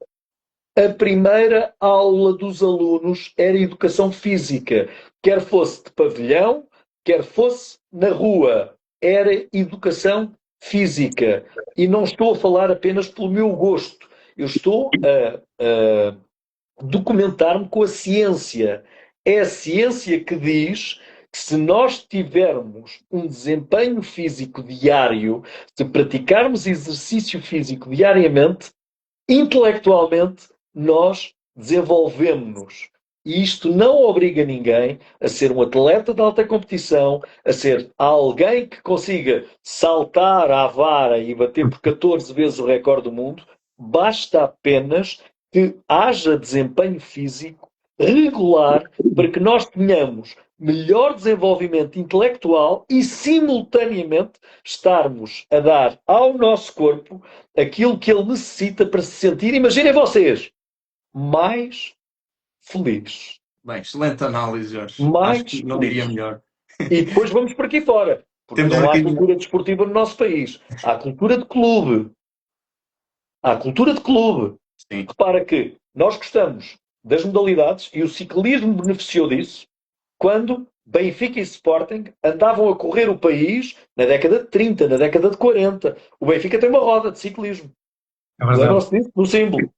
Speaker 2: A primeira aula dos alunos era educação física. Quer fosse de pavilhão, quer fosse na rua. Era educação física. E não estou a falar apenas pelo meu gosto. Eu estou a documentar-me com a ciência. É a ciência que diz que se nós tivermos um desempenho físico diário, se praticarmos exercício físico diariamente, intelectualmente nós desenvolvemos-nos. E isto não obriga ninguém a ser um atleta de alta competição, a ser alguém que consiga saltar à vara e bater por 14 vezes o recorde do mundo. Basta apenas que haja desempenho físico regular para que nós tenhamos melhor desenvolvimento intelectual e, simultaneamente, estarmos a dar ao nosso corpo aquilo que ele necessita para se sentir, imaginem vocês, mais feliz.
Speaker 3: Bem, excelente análise, Jorge.
Speaker 2: Mais
Speaker 3: Acho que não
Speaker 2: feliz.
Speaker 3: diria melhor.
Speaker 2: E depois vamos por aqui fora. Porque
Speaker 3: Temos
Speaker 2: não há
Speaker 3: aqui-
Speaker 2: cultura desportiva no nosso país. Há cultura de clube. Há cultura de clube.
Speaker 3: Sim.
Speaker 2: Repara que nós gostamos das modalidades e o ciclismo beneficiou disso quando Benfica e Sporting andavam a correr o país na década de 30, na década de 40. O Benfica tem uma roda de ciclismo.
Speaker 1: É verdade.
Speaker 2: Lembram-se disso? No símbolo.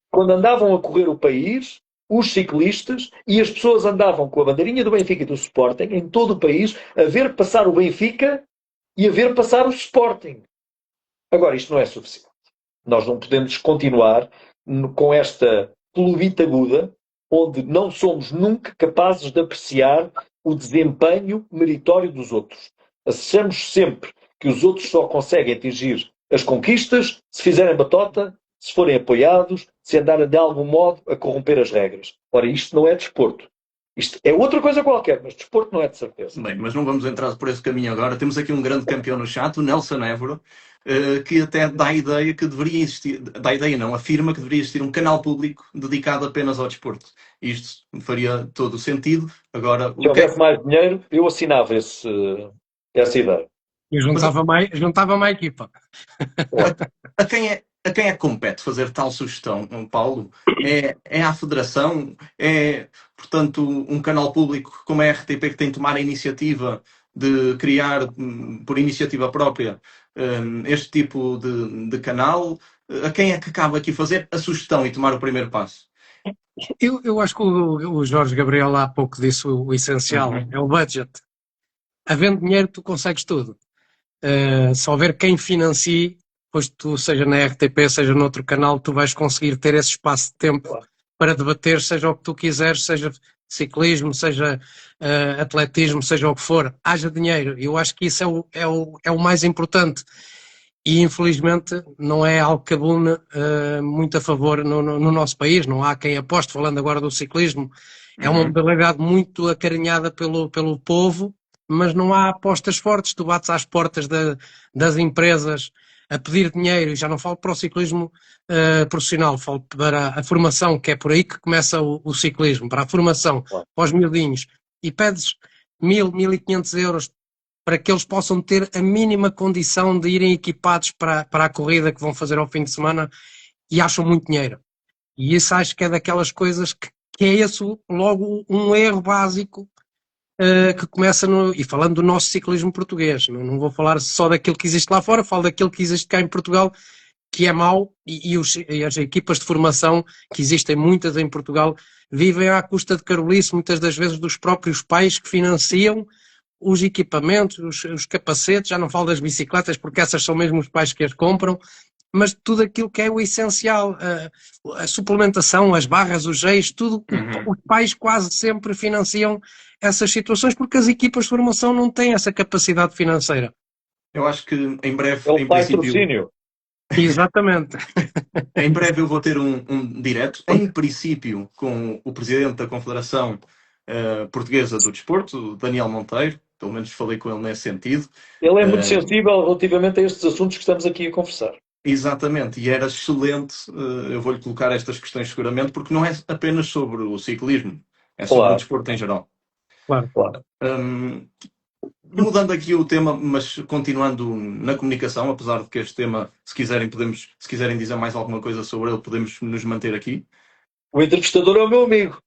Speaker 2: Quando andavam a correr o país, os ciclistas e as pessoas andavam com a bandeirinha do Benfica e do Sporting em todo o país a ver passar o Benfica e a ver passar o Sporting. Agora, isto não é suficiente. Nós não podemos continuar com esta clubite aguda, onde não somos nunca capazes de apreciar o desempenho meritório dos outros. Achamos sempre que os outros só conseguem atingir as conquistas se fizerem batota, se forem apoiados, se andarem de algum modo a corromper as regras. Ora, isto não é desporto. Isto é outra coisa qualquer, mas desporto não é de certeza.
Speaker 3: Bem, mas não vamos entrar por esse caminho agora. Temos aqui um grande campeão no chat, o Nelson Évora, que até dá a ideia que deveria existir, dá a ideia não, afirma que deveria existir um canal público dedicado apenas ao desporto. Isto faria todo o sentido. Agora,
Speaker 2: Se houvesse mais dinheiro, eu assinava essa ideia.
Speaker 1: E juntava-me à equipa.
Speaker 3: a quem é que compete fazer tal sugestão, Paulo? É à Federação? É, portanto, um canal público como a RTP que tem de tomar a iniciativa de criar, por iniciativa própria, este tipo de canal? A quem é que cabe aqui fazer a sugestão e tomar o primeiro passo?
Speaker 1: Eu acho que o Jorge Gabriel há pouco disse o essencial, é o budget. Havendo dinheiro, tu consegues tudo. Se houver quem financie, pois tu, seja na RTP, seja noutro canal, tu vais conseguir ter esse espaço de tempo para debater, seja o que tu quiseres, seja ciclismo, seja atletismo, seja o que for. Haja dinheiro. Eu acho que isso é o mais importante. E, infelizmente, não é algo que abune muito a favor no nosso país. Não há quem aposte, falando agora do ciclismo. É uma modalidade muito acarinhada pelo povo, mas não há apostas fortes. Tu bates às portas das empresas a pedir dinheiro, e já não falo para o ciclismo profissional, falo para a formação, que é por aí que começa o ciclismo, para a formação, para os miudinhos, e pedes 1.000, 1.500 € para que eles possam ter a mínima condição de irem equipados para a corrida que vão fazer ao fim de semana, e acham muito dinheiro. E isso acho que é daquelas coisas que é esse logo um erro básico que começa e falando do nosso ciclismo português, não vou falar só daquilo que existe lá fora, falo daquilo que existe cá em Portugal, que é mau, e as equipas de formação, que existem muitas em Portugal, vivem à custa de carolice, muitas das vezes dos próprios pais que financiam os equipamentos, os capacetes, já não falo das bicicletas, porque essas são mesmo os pais que as compram, mas tudo aquilo que é o essencial, a suplementação, as barras, os geis, tudo, os pais quase sempre financiam essas situações porque as equipas de formação não têm essa capacidade financeira.
Speaker 3: Eu acho que em breve,
Speaker 2: É o
Speaker 3: em princípio...
Speaker 2: patrocínio.
Speaker 1: Exatamente.
Speaker 3: Em breve eu vou ter um direto, em princípio, com o presidente da Confederação Portuguesa do Desporto, Daniel Monteiro. Pelo menos falei com ele nesse sentido.
Speaker 2: Ele é muito sensível relativamente a estes assuntos que estamos aqui a conversar.
Speaker 3: Exatamente, e era excelente, eu vou-lhe colocar estas questões seguramente, porque não é apenas sobre o ciclismo, é sobre o desporto em geral.
Speaker 1: Claro.
Speaker 3: Mudando aqui o tema, mas continuando na comunicação, apesar de que este tema, se quiserem dizer mais alguma coisa sobre ele, podemos nos manter aqui.
Speaker 2: O entrevistador é o meu amigo.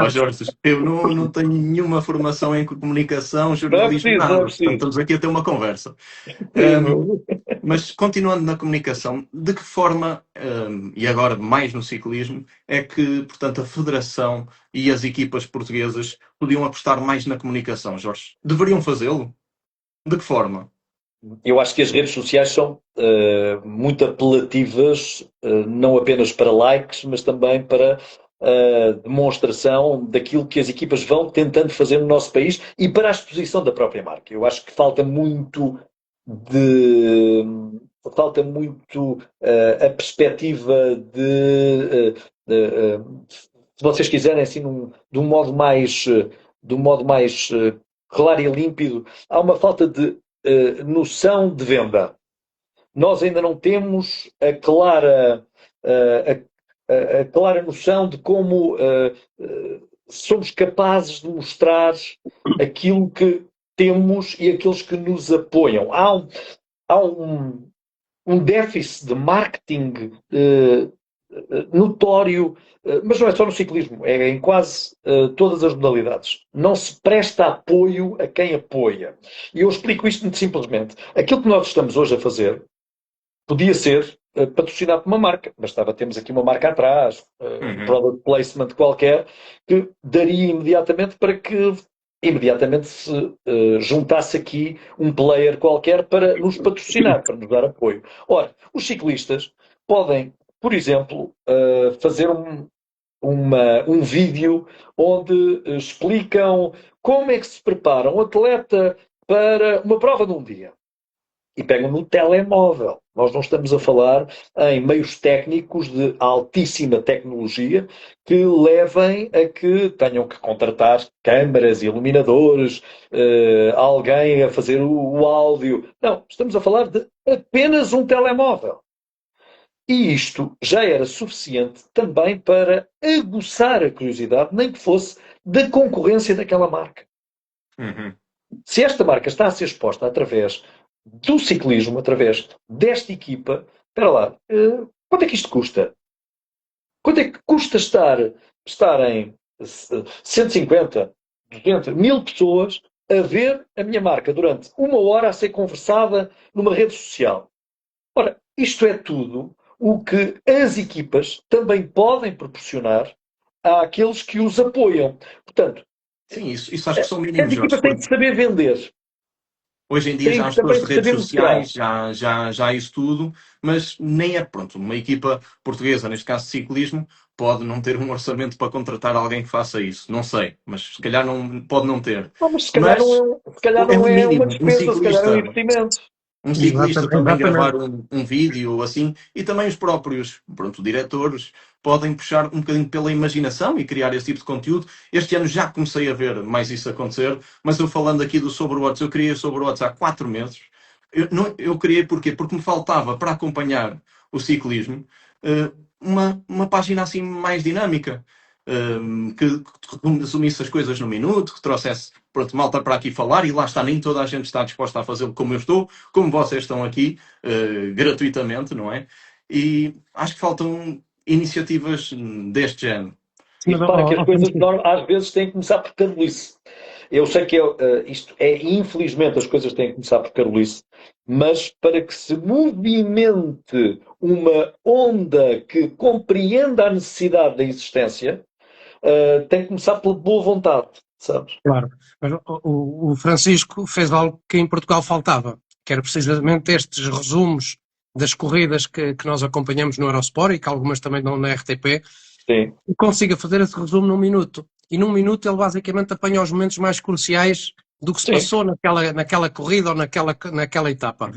Speaker 3: Ó Jorge, eu não tenho nenhuma formação em comunicação, jornalismo,
Speaker 2: Não é
Speaker 3: nada.
Speaker 2: preciso.
Speaker 3: Portanto, estamos aqui a ter uma conversa. Mas continuando na comunicação, de que forma, e agora mais no ciclismo, é que, portanto, a Federação e as equipas portuguesas podiam apostar mais na comunicação, Jorge? Deveriam fazê-lo? De que forma?
Speaker 2: Eu acho que as redes sociais são muito apelativas, não apenas para likes, mas também para demonstração daquilo que as equipas vão tentando fazer no nosso país e para a exposição da própria marca. Eu acho que falta muito a perspectiva se vocês quiserem, assim, de um modo mais claro e límpido, há uma falta de noção de venda. Nós ainda não temos a clara noção de como somos capazes de mostrar aquilo que temos e aqueles que nos apoiam. Há um déficit de marketing notório, mas não é só no ciclismo, é em quase todas as modalidades. Não se presta apoio a quem apoia. E eu explico isto muito simplesmente. Aquilo que nós estamos hoje a fazer podia ser patrocinado por uma marca. Bastava termos aqui uma marca atrás, um product placement qualquer, que daria imediatamente para que imediatamente se juntasse aqui um player qualquer para nos patrocinar, para nos dar apoio. Ora, os ciclistas podem, por exemplo, fazer um vídeo onde explicam como é que se prepara um atleta para uma prova de um dia. E pegam no telemóvel. Nós não estamos a falar em meios técnicos de altíssima tecnologia que levem a que tenham que contratar câmaras, iluminadores, alguém a fazer o áudio. Não, estamos a falar de apenas um telemóvel. E isto já era suficiente também para aguçar a curiosidade, nem que fosse da concorrência daquela marca. Se esta marca está a ser exposta através do ciclismo, através desta equipa, espera lá, quanto é que isto custa? Quanto é que custa estarem 150, 200, 1000 pessoas a ver a minha marca durante 1 hora a ser conversada numa rede social? Ora, isto é tudo o que as equipas também podem proporcionar àqueles que os apoiam. Portanto,
Speaker 3: sim, isso acho que são
Speaker 2: as
Speaker 3: mínimos,
Speaker 2: equipas têm de saber vender.
Speaker 3: Hoje em dia já há gestores de redes sociais, já há isso tudo, mas nem é, pronto, uma equipa portuguesa, neste caso de ciclismo, pode não ter um orçamento para contratar alguém que faça isso. Não sei, mas se calhar pode não ter.
Speaker 2: Mas se calhar não é uma despesa, se calhar é um investimento.
Speaker 3: Um ciclista também
Speaker 1: Exatamente.
Speaker 3: gravar um vídeo assim, e também os próprios, diretores podem puxar um bocadinho pela imaginação e criar esse tipo de conteúdo. Este ano já comecei a ver mais isso acontecer, mas eu falando aqui do Sobrewatch, eu criei o Sobrewatch há 4 meses. Eu criei porquê? Porque me faltava para acompanhar o ciclismo uma página assim mais dinâmica. Que resumisse as coisas no minuto, que trouxesse malta para aqui falar, e lá está, nem toda a gente está disposta a fazê-lo como eu estou, como vocês estão aqui, gratuitamente, não é? E acho que faltam iniciativas deste género.
Speaker 2: E repara que as coisas às vezes têm que começar por carolice. Eu sei que isto infelizmente as coisas têm que começar por carolice, mas para que se movimente uma onda que compreenda a necessidade da existência, tem que começar pela boa vontade, sabes?
Speaker 1: Claro, mas o Francisco fez algo que em Portugal faltava, que era precisamente estes resumos das corridas que nós acompanhamos no Eurosport e que algumas também dão na RTP.
Speaker 2: Sim.
Speaker 1: E consiga fazer esse resumo num minuto. E num minuto ele basicamente apanha os momentos mais cruciais do que se passou naquela corrida ou naquela etapa.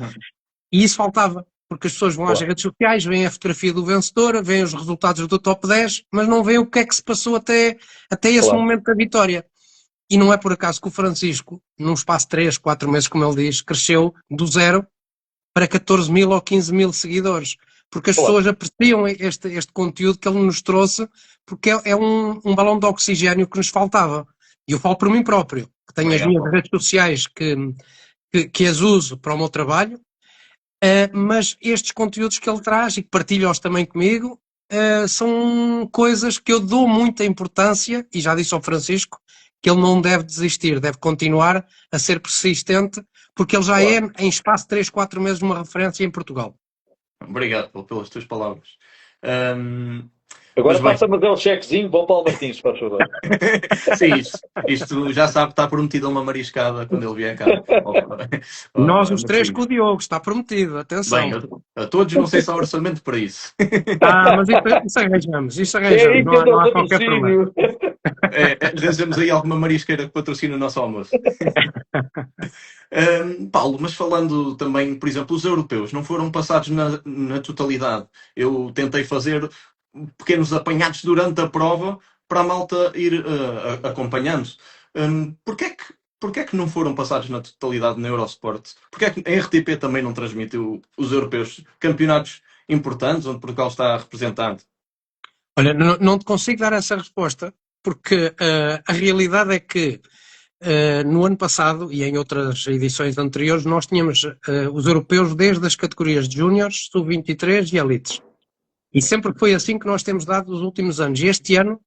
Speaker 1: E isso faltava, porque as pessoas vão às redes sociais, veem a fotografia do vencedor, veem os resultados do top 10, mas não veem o que é que se passou até esse momento da vitória. E não é por acaso que o Francisco, num espaço de 3, 4 meses, como ele diz, cresceu do 0 para 14 mil ou 15 mil seguidores. Porque as pessoas apreciam este conteúdo que ele nos trouxe, porque é um balão de oxigênio que nos faltava. E eu falo por mim próprio, que tenho as minhas redes sociais que as uso para o meu trabalho, mas estes conteúdos que ele traz e que partilha-os também comigo, são coisas que eu dou muita importância, e já disse ao Francisco que ele não deve desistir, deve continuar a ser persistente, porque ele já é, em espaço de 3, 4 meses, uma referência em Portugal.
Speaker 3: Obrigado pelas tuas palavras.
Speaker 2: Agora passa-me a dar um chequezinho para o Paulo Martins, faz favor.
Speaker 3: Sim, isto já sabe, está prometido a uma mariscada quando ele vier cá.
Speaker 1: Nós os três com o Diogo, está prometido, atenção.
Speaker 3: Bem, a todos não sei se há orçamento para isso.
Speaker 1: Mas isso arranjamos, não há qualquer problema.
Speaker 3: Arranjamos aí alguma marisqueira que patrocine o nosso almoço. Paulo, mas falando também, por exemplo, os europeus não foram passados na totalidade. Eu tentei fazer pequenos apanhados durante a prova para a malta ir acompanhando. Porquê é que não foram passados na totalidade na Eurosport? Porquê é que a RTP também não transmitiu os europeus campeonatos importantes onde Portugal está representado?
Speaker 1: Olha, não te consigo dar essa resposta, porque a realidade é que no ano passado e em outras edições anteriores nós tínhamos os europeus desde as categorias de júniores, sub-23 e elites. E sempre foi assim que nós temos dado nos últimos anos. E este ano,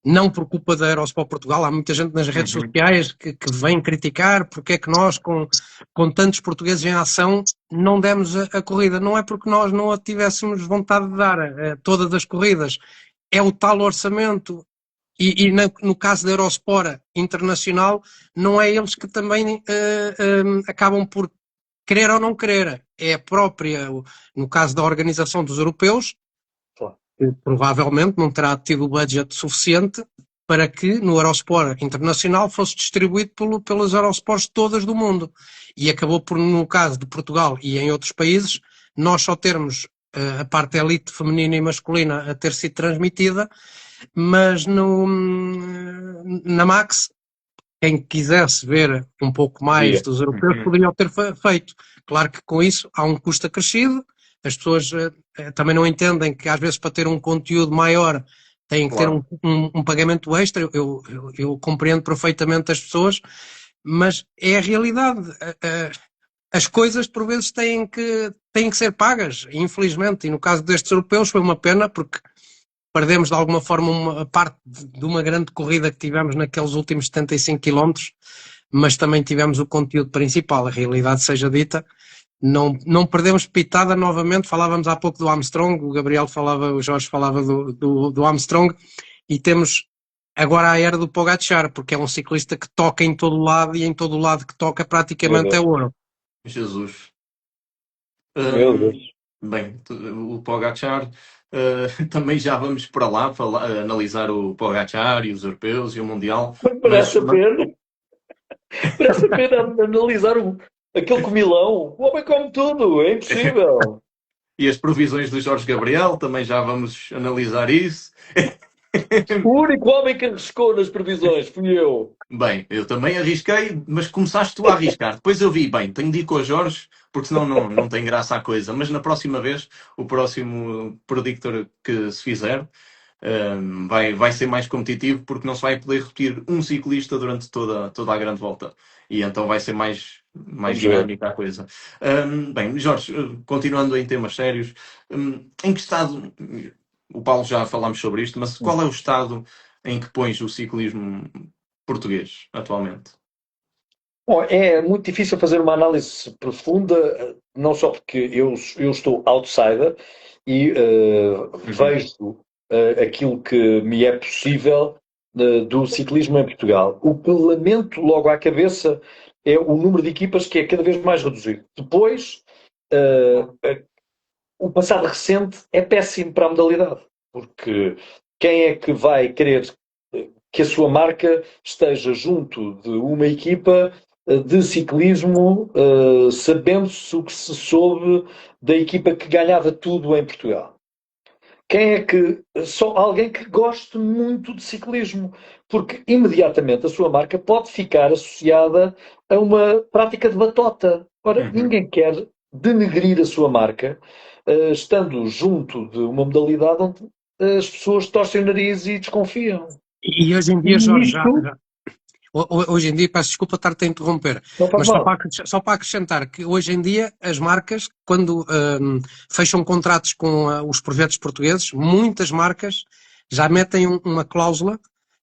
Speaker 1: não por culpa da Eurosport Portugal, há muita gente nas redes sociais que vem criticar porque é que nós, com tantos portugueses em ação, não demos a corrida. Não é porque nós não a tivéssemos vontade de dar todas as corridas. É o tal orçamento. E no caso da Eurosport Internacional, não é eles que também acabam por querer ou não querer. É a própria, no caso da organização dos europeus, que provavelmente não terá tido o budget suficiente para que no Eurosport Internacional fosse distribuído pelas Eurosports todas do mundo. E acabou por, no caso de Portugal e em outros países, nós só termos a parte elite feminina e masculina a ter sido transmitida, mas na Max, quem quisesse ver um pouco mais dos europeus poderia o ter feito. Claro que com isso há um custo acrescido. As pessoas também não entendem que às vezes para ter um conteúdo maior têm que ter um pagamento extra. Eu compreendo perfeitamente as pessoas, mas é a realidade. As coisas por vezes têm que ser pagas, infelizmente. E no caso destes europeus foi uma pena porque perdemos de alguma forma uma parte de uma grande corrida que tivemos naqueles últimos 75 km, mas também tivemos o conteúdo principal, a realidade seja dita. Não perdemos pitada novamente. Falávamos há pouco do Armstrong, o Gabriel falava, o Jorge falava do Armstrong, e temos agora a era do Pogačar, porque é um ciclista que toca em todo lado, e em todo lado que toca praticamente é ouro.
Speaker 3: Jesus.
Speaker 2: Meu Deus.
Speaker 3: Bem, o Pogačar, também já vamos para lá analisar o Pogačar e os europeus e o Mundial.
Speaker 2: Parece a pena analisar aquele comilão. O homem come tudo, é impossível.
Speaker 3: E as previsões do Jorge Gabriel, também já vamos analisar isso.
Speaker 2: O único homem que arriscou nas previsões fui eu.
Speaker 3: Bem, eu também arrisquei, mas começaste tu a arriscar. Depois eu vi, bem, tenho de ir com o Jorge, porque senão não tem graça a coisa. Mas na próxima vez, o próximo predictor que se fizer vai ser mais competitivo, porque não se vai poder repetir um ciclista durante toda a grande volta. E então vai ser mais dinâmica a coisa. Bem, Jorge, continuando em temas sérios, em que estado... O Paulo já falámos sobre isto, mas qual é o estado em que pões o ciclismo português atualmente?
Speaker 2: Bom, é muito difícil fazer uma análise profunda, não só porque eu estou outsider e vejo aquilo que me é possível do ciclismo em Portugal. O que lamento logo à cabeça é o número de equipas que é cada vez mais reduzido. Depois, o passado recente é péssimo para a modalidade, porque quem é que vai querer que a sua marca esteja junto de uma equipa de ciclismo, sabendo-se o que se soube da equipa que ganhava tudo em Portugal? Quem é que... Só alguém que goste muito de ciclismo, porque imediatamente a sua marca pode ficar associada a uma prática de batota. Ora, ninguém quer denegrir a sua marca estando junto de uma modalidade onde as pessoas torcem o nariz e desconfiam.
Speaker 1: E hoje em dia, Jorge, Hoje em dia, peço desculpa estar-te a interromper,
Speaker 2: Não faz
Speaker 1: mas
Speaker 2: mal.
Speaker 1: só para acrescentar que hoje em dia as marcas, quando fecham contratos com os projetos portugueses, muitas marcas já metem uma cláusula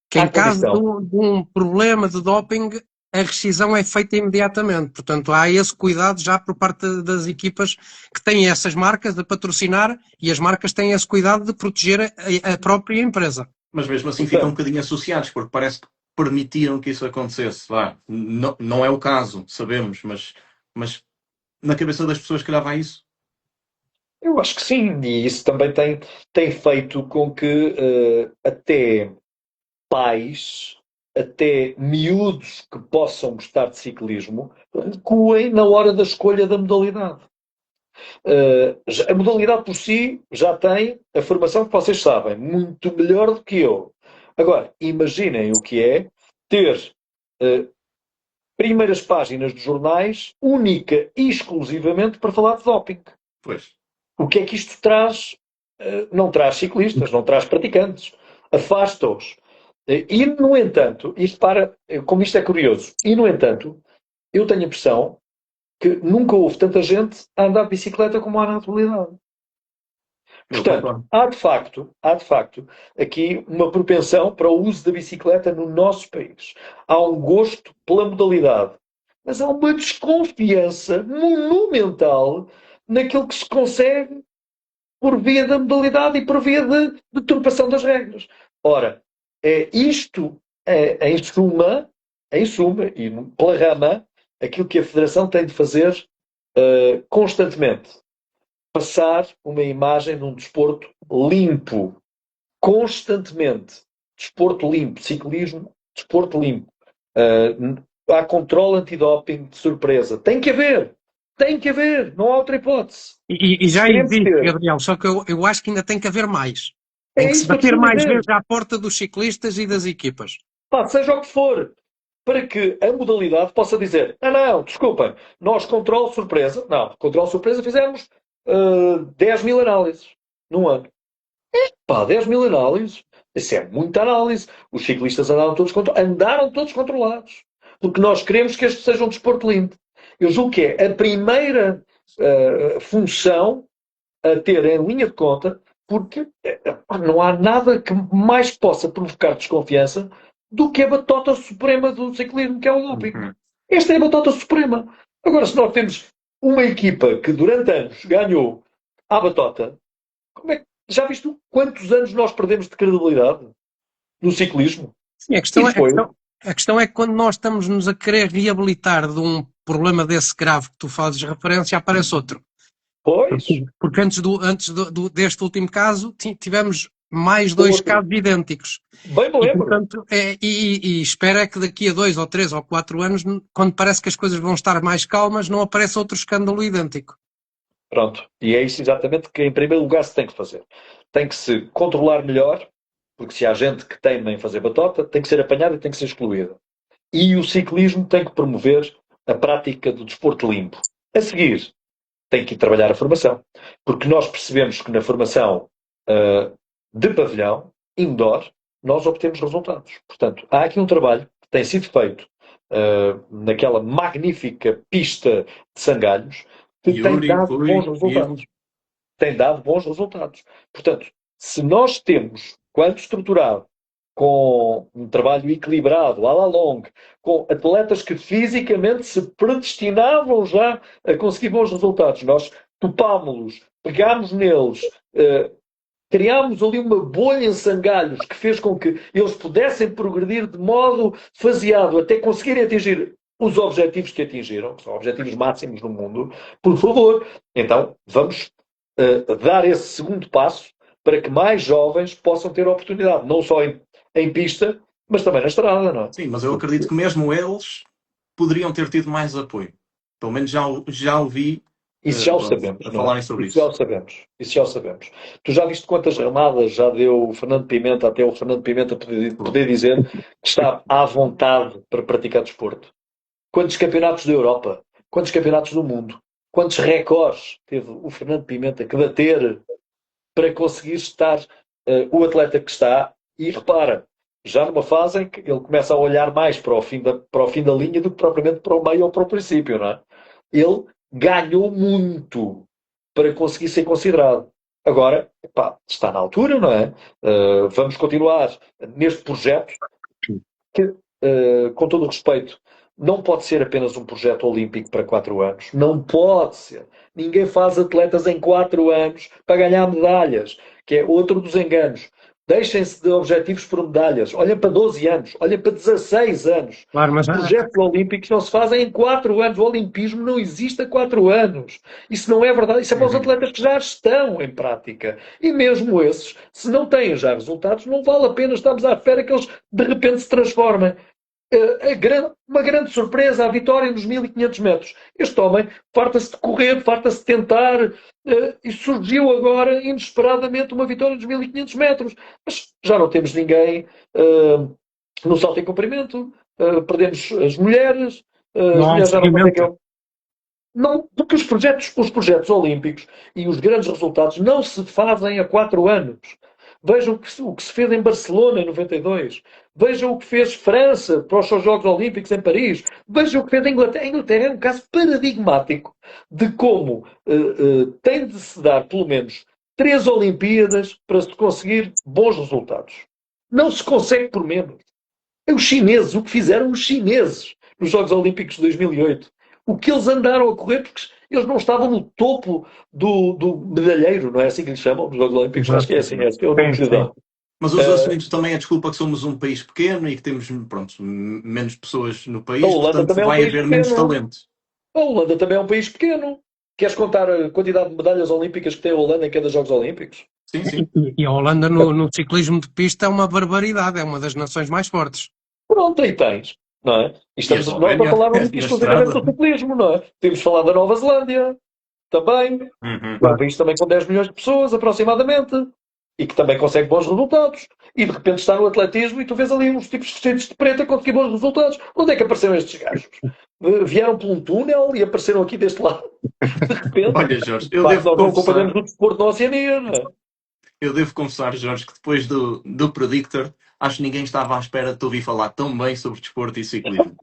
Speaker 1: que
Speaker 2: Há
Speaker 1: em caso
Speaker 2: condição.
Speaker 1: de um problema de doping, a rescisão é feita imediatamente. Portanto, há esse cuidado já por parte das equipas que têm essas marcas de patrocinar e as marcas têm esse cuidado de proteger a própria empresa.
Speaker 3: Mas mesmo assim ficam um
Speaker 2: Portanto,
Speaker 3: bocadinho associados, porque parece que permitiram que isso acontecesse. Vá, não, não é o caso, sabemos, mas na cabeça das pessoas, calhar, vai isso.
Speaker 2: eu acho que sim, e isso também tem feito com que até pais, até miúdos que possam gostar de ciclismo, recuem na hora da escolha da modalidade. A modalidade por si já tem a formação que vocês sabem, muito melhor do que eu. Agora, imaginem o que é ter primeiras páginas de jornais única e exclusivamente para falar de doping.
Speaker 3: Pois.
Speaker 2: O que é que isto traz? Não traz ciclistas, não traz praticantes, afasta-os. E, no entanto, isto para, como isto é curioso, e, no entanto, eu tenho a impressão que nunca houve tanta gente a andar de bicicleta como há na atualidade.
Speaker 3: Eu
Speaker 2: Portanto,
Speaker 3: concordo.
Speaker 2: há de facto aqui uma propensão para o uso da bicicleta no nosso país. Há um gosto pela modalidade, mas há uma desconfiança monumental naquilo que se consegue por via da modalidade e por via de deturpação das regras. Ora, isto é, em suma, e pela rama, aquilo que a Federação tem de fazer constantemente. Passar uma imagem de um desporto limpo. Constantemente. Desporto limpo. Ciclismo, desporto limpo. Há controle antidoping de surpresa. Tem que haver. Tem que haver. Não há outra hipótese.
Speaker 1: E
Speaker 2: Se
Speaker 1: já
Speaker 2: queremos
Speaker 1: existe,
Speaker 2: ter.
Speaker 1: Gabriel, só que eu acho que ainda tem que haver mais. Tem
Speaker 2: É
Speaker 1: que se
Speaker 2: isso que eu te
Speaker 1: bater
Speaker 2: estou a
Speaker 1: mais vezes
Speaker 2: dizer.
Speaker 1: à porta dos ciclistas e das equipas.
Speaker 2: Pá, seja o que for. Para que a modalidade possa dizer: não, desculpem, nós controle surpresa. Não, controle surpresa fizemos 10 mil análises num ano. Pá, 10 mil análises. Isso é muita análise. Os ciclistas andaram todos controlados. Porque nós queremos que este seja um desporto limpo. Eu julgo que é a primeira função a ter em linha de conta, porque não há nada que mais possa provocar desconfiança do que a batota suprema do ciclismo, que é o doping.
Speaker 3: Uhum.
Speaker 2: Esta é a batota suprema. Agora, se nós temos uma equipa que durante anos ganhou à batota, como é que, já viste quantos anos nós perdemos de credibilidade no ciclismo?
Speaker 1: Sim,
Speaker 2: E depois,
Speaker 1: a questão é que quando nós estamos-nos a querer reabilitar de um problema desse grave que tu fazes referência, aparece outro.
Speaker 2: pois,
Speaker 1: Porque deste último caso, tivemos mais dois
Speaker 2: outro.
Speaker 1: casos idênticos.
Speaker 2: Bem me
Speaker 1: E,
Speaker 2: lembro.
Speaker 1: portanto, e espero é que daqui a 2 ou 3 ou 4 anos, quando parece que as coisas vão estar mais calmas, não apareça outro escândalo idêntico.
Speaker 2: Pronto. E é isso exatamente que, em primeiro lugar, se tem que fazer. Tem que se controlar melhor, porque se há gente que teima em fazer batota, tem que ser apanhada e tem que ser excluída. E o ciclismo tem que promover a prática do desporto limpo. A seguir, tem que ir trabalhar a formação. Porque nós percebemos que na formação de pavilhão, indoor, nós obtemos resultados. Portanto, há aqui um trabalho que tem sido feito naquela magnífica pista de Sangalhos que tem
Speaker 3: Yuri,
Speaker 2: dado bons
Speaker 3: Rui,
Speaker 2: resultados. Tem dado bons resultados. Portanto, se nós temos, quando estruturado, com um trabalho equilibrado, à la longue, com atletas que fisicamente se predestinavam já a conseguir bons resultados, nós topámos-los, pegámos neles, criámos ali uma bolha em Sangalhos que fez com que eles pudessem progredir de modo faseado até conseguirem atingir os objetivos que atingiram, que são objetivos máximos no mundo. Por favor, então vamos dar esse segundo passo para que mais jovens possam ter oportunidade, não só em pista, mas também na estrada, não é?
Speaker 3: Sim, mas eu acredito que mesmo eles poderiam ter tido mais apoio. Pelo menos já ouvi
Speaker 2: Isso já o
Speaker 3: pronto,
Speaker 2: sabemos,
Speaker 3: a
Speaker 2: não é?
Speaker 3: falarem sobre
Speaker 2: Isso já
Speaker 3: isso.
Speaker 2: o sabemos. Isso já o sabemos. Tu já viste quantas ramadas já deu o Fernando Pimenta até o Fernando Pimenta poder dizer que está à vontade para praticar desporto? Quantos campeonatos da Europa? Quantos campeonatos do mundo? Quantos recordes teve o Fernando Pimenta que bater para conseguir estar o atleta que está? E repara, já numa fase em que ele começa a olhar mais para o fim da linha do que propriamente para o meio ou para o princípio, não é? Ele ganhou muito para conseguir ser considerado. Agora, pá, está na altura, não é? Vamos continuar neste projeto que, com todo o respeito, não pode ser apenas um projeto olímpico para 4 anos. Não pode ser. Ninguém faz atletas em 4 anos para ganhar medalhas, que é outro dos enganos. Deixem-se de objetivos por medalhas. Olhem para 12 anos, olhem para 16 anos.
Speaker 1: Claro, mas
Speaker 2: Projetos olímpicos não se fazem em 4 anos. O olimpismo não existe há 4 anos. Isso não é verdade. Isso é para os atletas que já estão em prática. E mesmo esses, se não têm já resultados, não vale a pena estarmos à espera que eles de repente se transformem. Uma grande surpresa, a vitória nos 1500 metros. Este homem farta-se de correr, farta-se de tentar, e surgiu agora, inesperadamente, uma vitória nos 1500 metros. Mas já não temos ninguém no salto em comprimento, perdemos as mulheres, as
Speaker 1: não há um
Speaker 2: mulheres já não
Speaker 1: seguimento.
Speaker 2: conseguem. Não, porque os projetos olímpicos e os grandes resultados não se fazem há 4 anos. Vejam o que se fez em Barcelona em 92. Vejam o que fez França para os seus Jogos Olímpicos em Paris. Vejam o que fez a Inglaterra. A Inglaterra é um caso paradigmático de como tem de se dar pelo menos 3 Olimpíadas para se conseguir bons resultados. Não se consegue por menos. É os chineses, o que fizeram os chineses nos Jogos Olímpicos de 2008. O que eles andaram a correr, porque eles não estavam no topo do medalheiro, não é assim que lhe chamam, nos Jogos Olímpicos? Acho que é assim, é o nome que lhe dão.
Speaker 3: Mas os assumidos também é desculpa que somos um país pequeno e que temos, pronto, menos pessoas no país,
Speaker 2: A Holanda
Speaker 3: portanto
Speaker 2: também é um
Speaker 3: vai
Speaker 2: país
Speaker 3: haver
Speaker 2: pequeno.
Speaker 3: menos talentos.
Speaker 2: A Holanda também é um país pequeno. Queres contar a quantidade de medalhas olímpicas que tem a Holanda em cada Jogos Olímpicos?
Speaker 3: Sim, sim.
Speaker 1: E a Holanda no ciclismo de pista é uma barbaridade, é uma das nações mais fortes.
Speaker 2: Pronto, aí tens. Não é? E estamos
Speaker 3: E a
Speaker 2: nós a
Speaker 3: Eslovénia,
Speaker 2: falar
Speaker 3: na
Speaker 2: exclusivamente
Speaker 3: estrada.
Speaker 2: do ciclismo, não é? Temos falado da Nova Zelândia também.
Speaker 3: Uhum.
Speaker 2: É um país também com 10 milhões de pessoas, aproximadamente. E que também consegue bons resultados. E de repente está no atletismo e tu vês ali uns tipos vestidos de preto a conseguir bons resultados. Onde é que apareceram estes gajos? Vieram por um túnel e apareceram aqui deste lado. De repente.
Speaker 3: Olha, Jorge, eu
Speaker 2: Nós
Speaker 3: devo
Speaker 2: não
Speaker 3: confessar,
Speaker 2: acompanhamos o desporto na Oceania, não é?
Speaker 3: Jorge, que depois do Predictor, acho que ninguém estava à espera de te ouvir falar tão bem sobre desporto e ciclismo.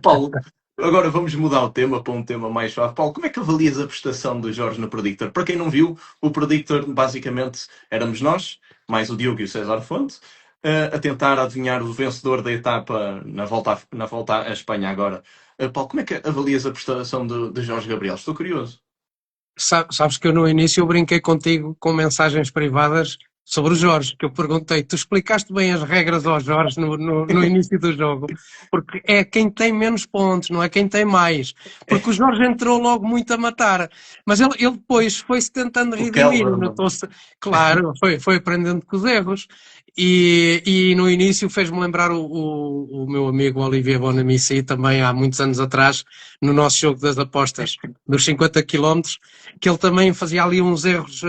Speaker 3: Paulo, agora vamos mudar o tema para um tema mais suave. Paulo, como é que avalias a prestação do Jorge no Predictor? Para quem não viu, o Predictor basicamente éramos nós, mais o Diogo e o César Fonte, a tentar adivinhar o vencedor da etapa na volta à Espanha agora. Paulo, como é que avalias a prestação do Jorge Gabriel? Estou curioso.
Speaker 1: Sabes que eu no início eu brinquei contigo com mensagens privadas sobre o Jorge, que eu perguntei, tu explicaste bem as regras ao Jorge no início do jogo, porque é quem tem menos pontos, não é quem tem mais, porque o Jorge entrou logo muito a matar, mas ele depois foi-se tentando redimir, notou-se, claro, foi aprendendo com os erros, e no início fez-me lembrar o meu amigo Olivier Bonamici, também há muitos anos atrás, no nosso jogo das apostas dos 50 km, que ele também fazia ali uns erros,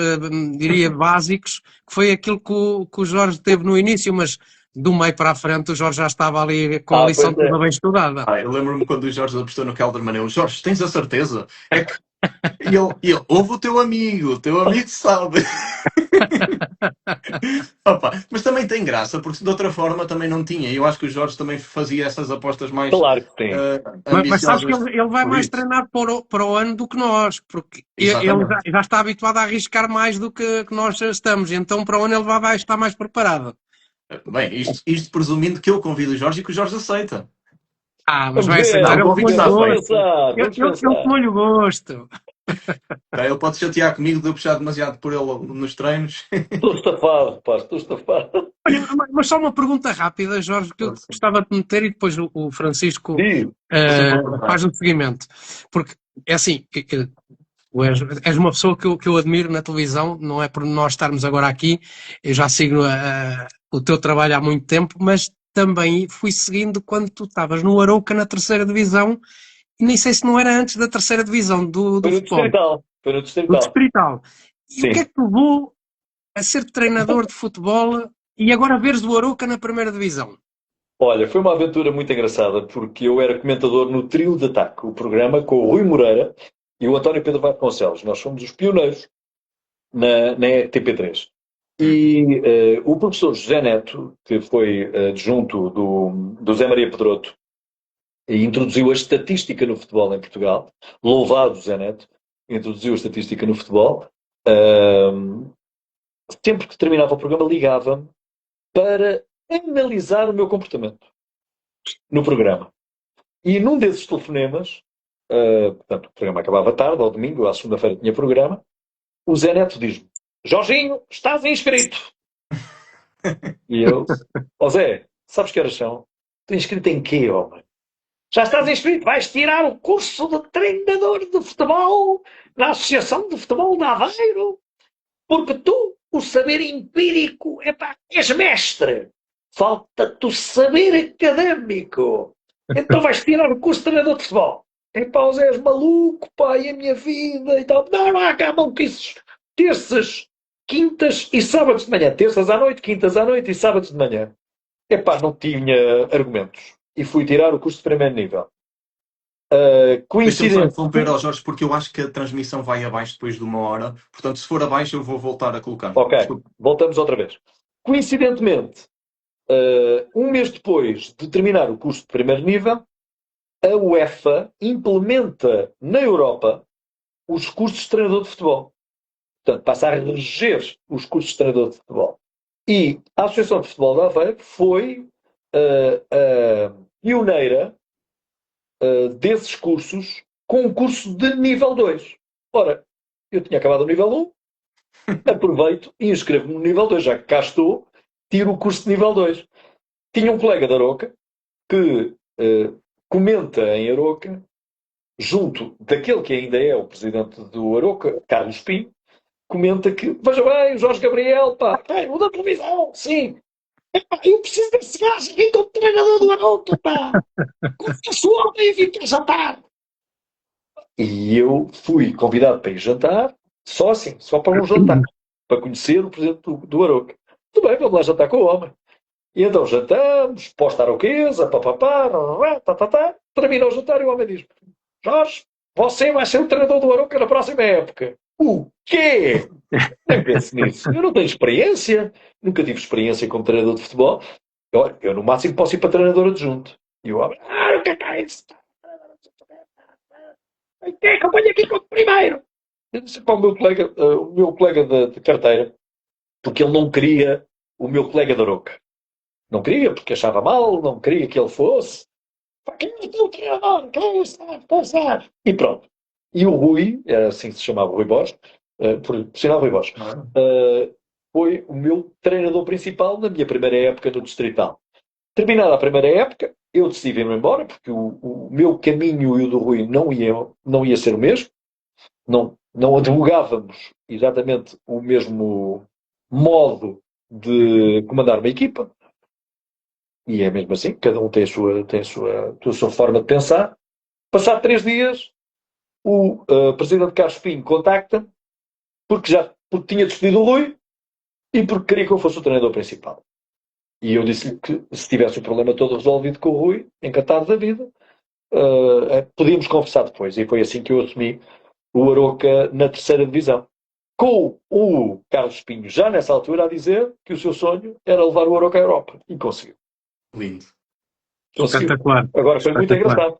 Speaker 1: diria, básicos, que foi aquilo que o Jorge teve no início, mas do meio para a frente o Jorge já estava ali com a lição toda bem estudada.
Speaker 3: Eu lembro-me quando o Jorge apostou no Kelderman, eu, Jorge, tens a certeza? É que... E ele, ouve o teu amigo sabe. Opa, mas também tem graça, porque de outra forma também não tinha. Eu acho que o Jorge também fazia essas apostas mais
Speaker 2: claro que tem.
Speaker 1: Mas sabes que ele vai mais treinar para o ano do que nós, porque ele já está habituado a arriscar mais do que nós estamos, e então para o ano ele vai estar mais preparado.
Speaker 3: Bem, isto presumindo que eu convido o Jorge e que o Jorge aceita.
Speaker 1: Mas vai aceitar, ele tomou-lhe o gosto.
Speaker 3: Ele pode chatear comigo de eu puxar demasiado por ele nos treinos.
Speaker 2: Estou estafado, rapaz, estou estafado.
Speaker 1: Olha, mas só uma pergunta rápida, Jorge, que eu gostava de meter e depois o Francisco faz o seguimento. Porque é assim, és uma pessoa que eu admiro na televisão, não é por nós estarmos agora aqui, eu já sigo o teu trabalho há muito tempo, mas também fui seguindo quando tu estavas no Arouca na terceira divisão, e nem sei se não era antes da terceira divisão do futebol.
Speaker 2: Foi no Distrital.
Speaker 1: E sim. O que é que te levou a ser treinador de futebol e agora veres o Arouca na primeira divisão?
Speaker 2: Olha, foi uma aventura muito engraçada, porque eu era comentador no Trio de Ataque, o programa com o Rui Moreira e o António Pedro Vasconcelos. Nós fomos os pioneiros na RTP3. E o professor José Neto, que foi adjunto do Zé Maria Pedroto, e introduziu a estatística no futebol em Portugal, louvado José Neto, introduziu a estatística no futebol, sempre que terminava o programa ligava-me para analisar o meu comportamento no programa. E num desses telefonemas, portanto, o programa acabava tarde, ao domingo, à segunda-feira tinha programa, o Zé Neto diz-me: Jorginho, estás inscrito. E eu: ó Zé, sabes que horas são? Estou inscrito em quê, homem? Já estás inscrito, vais tirar o curso de treinador de futebol na Associação de Futebol de Aveiro, porque tu, o saber empírico, és mestre. Falta-te o saber académico. Então vais tirar o curso de treinador de futebol. Epá, Zé, és maluco, pá, e a minha vida e tal. Não há cá maluquices. Terças, quintas e sábados de manhã. Terças à noite, quintas à noite e sábados de manhã. Epá, não tinha argumentos. E fui tirar o curso de primeiro nível.
Speaker 3: Deixa-me só
Speaker 2: Coincidente.
Speaker 3: interromper ao Jorge, porque eu acho que a transmissão vai abaixo depois de 1 hora. Portanto, se for abaixo, eu vou voltar a colocar.
Speaker 2: Ok,
Speaker 3: Desculpa.
Speaker 2: voltamos outra vez. Coincidentemente, um mês depois de terminar o curso de primeiro nível, a UEFA implementa na Europa os cursos de treinador de futebol. Portanto, passa a reger os cursos de treinador de futebol. E a Associação de Futebol de Aveiro foi a pioneira desses cursos com um curso de nível 2. Ora, eu tinha acabado o nível 1, aproveito e inscrevo-me no nível 2, já que cá estou, tiro o curso de nível 2. Tinha um colega da Aroca que comenta em Aroca, junto daquele que ainda é o presidente do Aroca, Carlos Pinho, comenta que, veja bem, o Jorge Gabriel, pá, o da televisão, sim, epá, eu preciso desse gajo aqui como treinador do Aroca, pá, com a sua ordem e vim cá jantar. E eu fui convidado para ir jantar, só assim, só para um jantar, para conhecer o presidente do Aroca. Tudo bem, vamos lá jantar com o homem. E então jantamos, pós-taroquesa, papapá, termina o jantar e o homem diz: Jorge, você vai ser o treinador do Aroca na próxima época. O quê? Nem penso nisso. Eu não tenho experiência, nunca tive experiência como treinador de futebol. Eu no máximo posso ir para treinador adjunto. E o homem: o que é isso? Quem acompanha aqui como primeiro? Eu disse para o meu colega de carteira, porque ele não queria o meu colega de Aroca. Não queria, porque achava mal, não queria que ele fosse. Quem é o treinador? Quem é? E pronto. E o Rui, era assim que se chamava, Rui Borges, por sinal Rui Borges, foi o meu treinador principal na minha primeira época no Distrital. Terminada a primeira época, eu decidi ir-me embora, porque o meu caminho e o do Rui não ia ser o mesmo. Não advogávamos exatamente o mesmo modo de comandar uma equipa. E é mesmo assim, cada um tem a sua forma de pensar. Passado 3 dias, o presidente Carlos Pinho contacta-me, porque tinha despedido o Rui e porque queria que eu fosse o treinador principal. E eu disse-lhe que se tivesse o problema todo resolvido com o Rui, encantado da vida, podíamos conversar depois. E foi assim que eu assumi o Aroca na 3ª divisão. Com o Carlos Pinho, já nessa altura, a dizer que o seu sonho era levar o Aroca à Europa. E conseguiu.
Speaker 3: Lindo.
Speaker 1: Espetacular.
Speaker 2: Agora foi muito engraçado.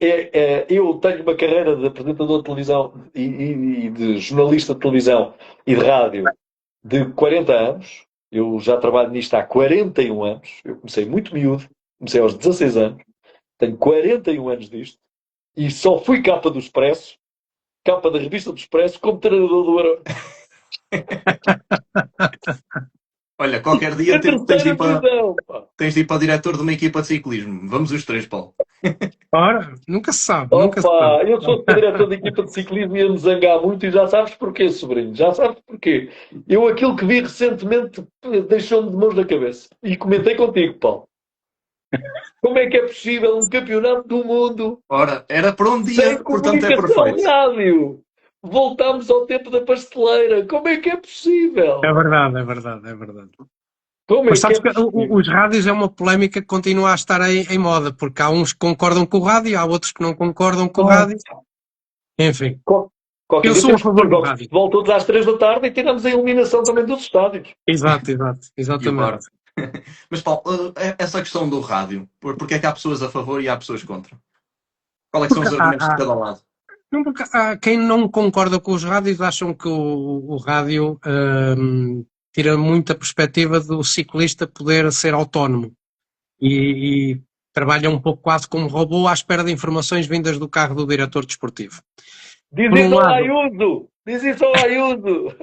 Speaker 2: Eu tenho uma carreira de apresentador de televisão e de jornalista de televisão e de rádio de 40 anos. Eu já trabalho nisto há 41 anos. Eu comecei muito miúdo, comecei aos 16 anos. Tenho 41 anos disto. E só fui capa do Expresso, capa da revista do Expresso, como treinador do Aroca.
Speaker 3: Olha, qualquer dia tens de ir para o diretor de uma equipa de ciclismo. Vamos os 3, Paulo.
Speaker 1: Ora, nunca se sabe.
Speaker 2: Eu sou diretor de equipa de ciclismo e ia me zangar muito e já sabes porquê, sobrinho. Já sabes porquê. Eu aquilo que vi recentemente deixou-me de mãos na cabeça. E comentei contigo, Paulo. Como é que é possível um campeonato do mundo?
Speaker 3: Ora, era para um dia,
Speaker 2: sem
Speaker 3: portanto é perfeito.
Speaker 2: Rádio. Voltámos ao tempo da pasteleira. Como é que é possível?
Speaker 1: É verdade.
Speaker 2: Como
Speaker 1: Mas sabes
Speaker 2: que
Speaker 1: os rádios é uma polémica que continua a estar em moda, porque há uns que concordam com o rádio, há outros que não concordam com o rádio. Enfim.
Speaker 2: Qualquer
Speaker 1: Eu
Speaker 2: dia
Speaker 1: sou a
Speaker 2: temos que ter
Speaker 1: favor do
Speaker 2: jogos de
Speaker 1: rádio.
Speaker 2: futebol todos às 3 da tarde e tiramos a eliminação também dos estádios.
Speaker 1: Exato,
Speaker 3: E o VAR.
Speaker 1: exatamente.
Speaker 3: Mas, Paulo, essa questão do rádio, porque é que há pessoas a favor e há pessoas contra? Qual é que são
Speaker 1: Porque
Speaker 3: os argumentos de cada lado?
Speaker 1: não, porque há quem não concorda com os rádios, acham que o rádio tira muita perspectiva do ciclista poder ser autónomo e trabalha um pouco quase como robô à espera de informações vindas do carro do diretor desportivo.
Speaker 2: Diz
Speaker 1: Por um
Speaker 2: isso ao
Speaker 1: lado,
Speaker 2: Ayuso! Diz isso ao Ayuso!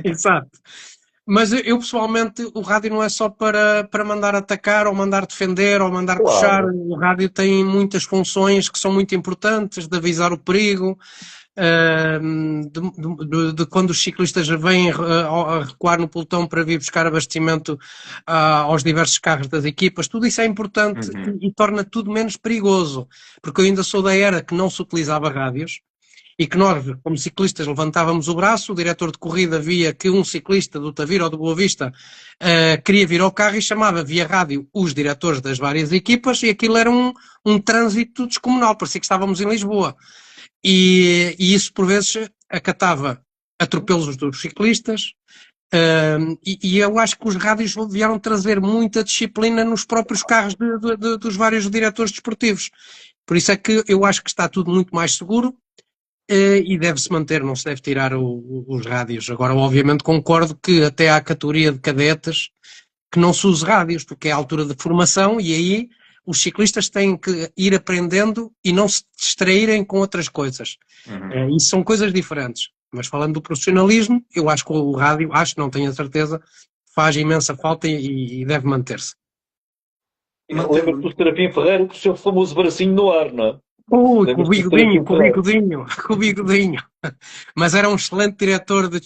Speaker 1: exato. Mas eu pessoalmente, o rádio não é só para mandar atacar ou mandar defender ou mandar puxar.
Speaker 2: Claro.
Speaker 1: O rádio tem muitas funções que são muito importantes, de avisar o perigo, de quando os ciclistas vêm a recuar no pelotão para vir buscar abastecimento aos diversos carros das equipas. Tudo isso é importante e torna tudo menos perigoso, porque eu ainda sou da era que não se utilizava rádios. E que nós, como ciclistas, levantávamos o braço, o diretor de corrida via que um ciclista do Tavira ou do Boa Vista queria vir ao carro e chamava via rádio os diretores das várias equipas e aquilo era um trânsito descomunal, parecia que estávamos em Lisboa. E isso, por vezes, acatava atropelos dos ciclistas, e eu acho que os rádios vieram trazer muita disciplina nos próprios carros dos vários diretores desportivos. Por isso é que eu acho que está tudo muito mais seguro. E deve-se manter, não se deve tirar os rádios. Agora, obviamente, concordo que até há a categoria de cadetes que não se use rádios, porque é a altura de formação e aí os ciclistas têm que ir aprendendo e não se distraírem com outras coisas. Isso são coisas diferentes. Mas falando do profissionalismo, eu acho que o rádio, não tenho a certeza, faz imensa falta e deve manter-se.
Speaker 2: Lembra-te do Serafim Ferreira com o seu famoso bracinho no ar, não é?
Speaker 1: Ui, com o bigodinho. Mas era um excelente diretor de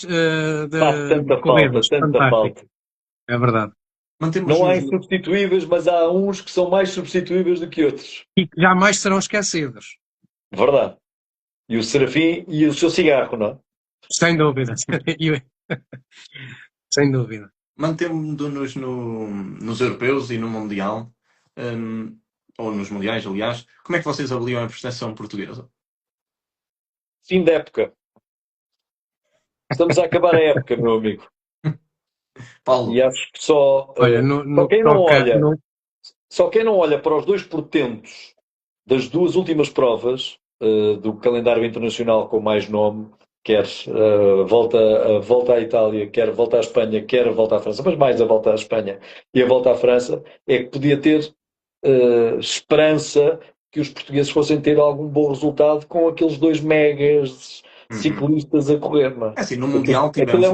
Speaker 2: tanta
Speaker 1: corridas.
Speaker 2: falta, tanta falta.
Speaker 1: É verdade.
Speaker 2: Não há insubstituíveis, mas há uns que são mais substituíveis do que outros.
Speaker 1: E que jamais serão esquecidos.
Speaker 2: Verdade. E o Serafim e o seu cigarro, não é?
Speaker 1: Sem dúvida. Sem dúvida.
Speaker 3: Mantemos-nos nos europeus e no Mundial, ou nos Mundiais, aliás. Como é que vocês avaliam a prestação portuguesa?
Speaker 2: Fim da época. Estamos a acabar a época, meu amigo.
Speaker 3: Paulo.
Speaker 2: E acho que só quem não olha para os dois portentos das duas últimas provas do calendário internacional com mais nome, quer volta à Itália, quer volta à Espanha, quer volta à França, mas mais a volta à Espanha e a volta à França, é que podia ter esperança que os portugueses fossem ter algum bom resultado com aqueles dois megas ciclistas a correr, não é?
Speaker 3: Assim, no Mundial tivemos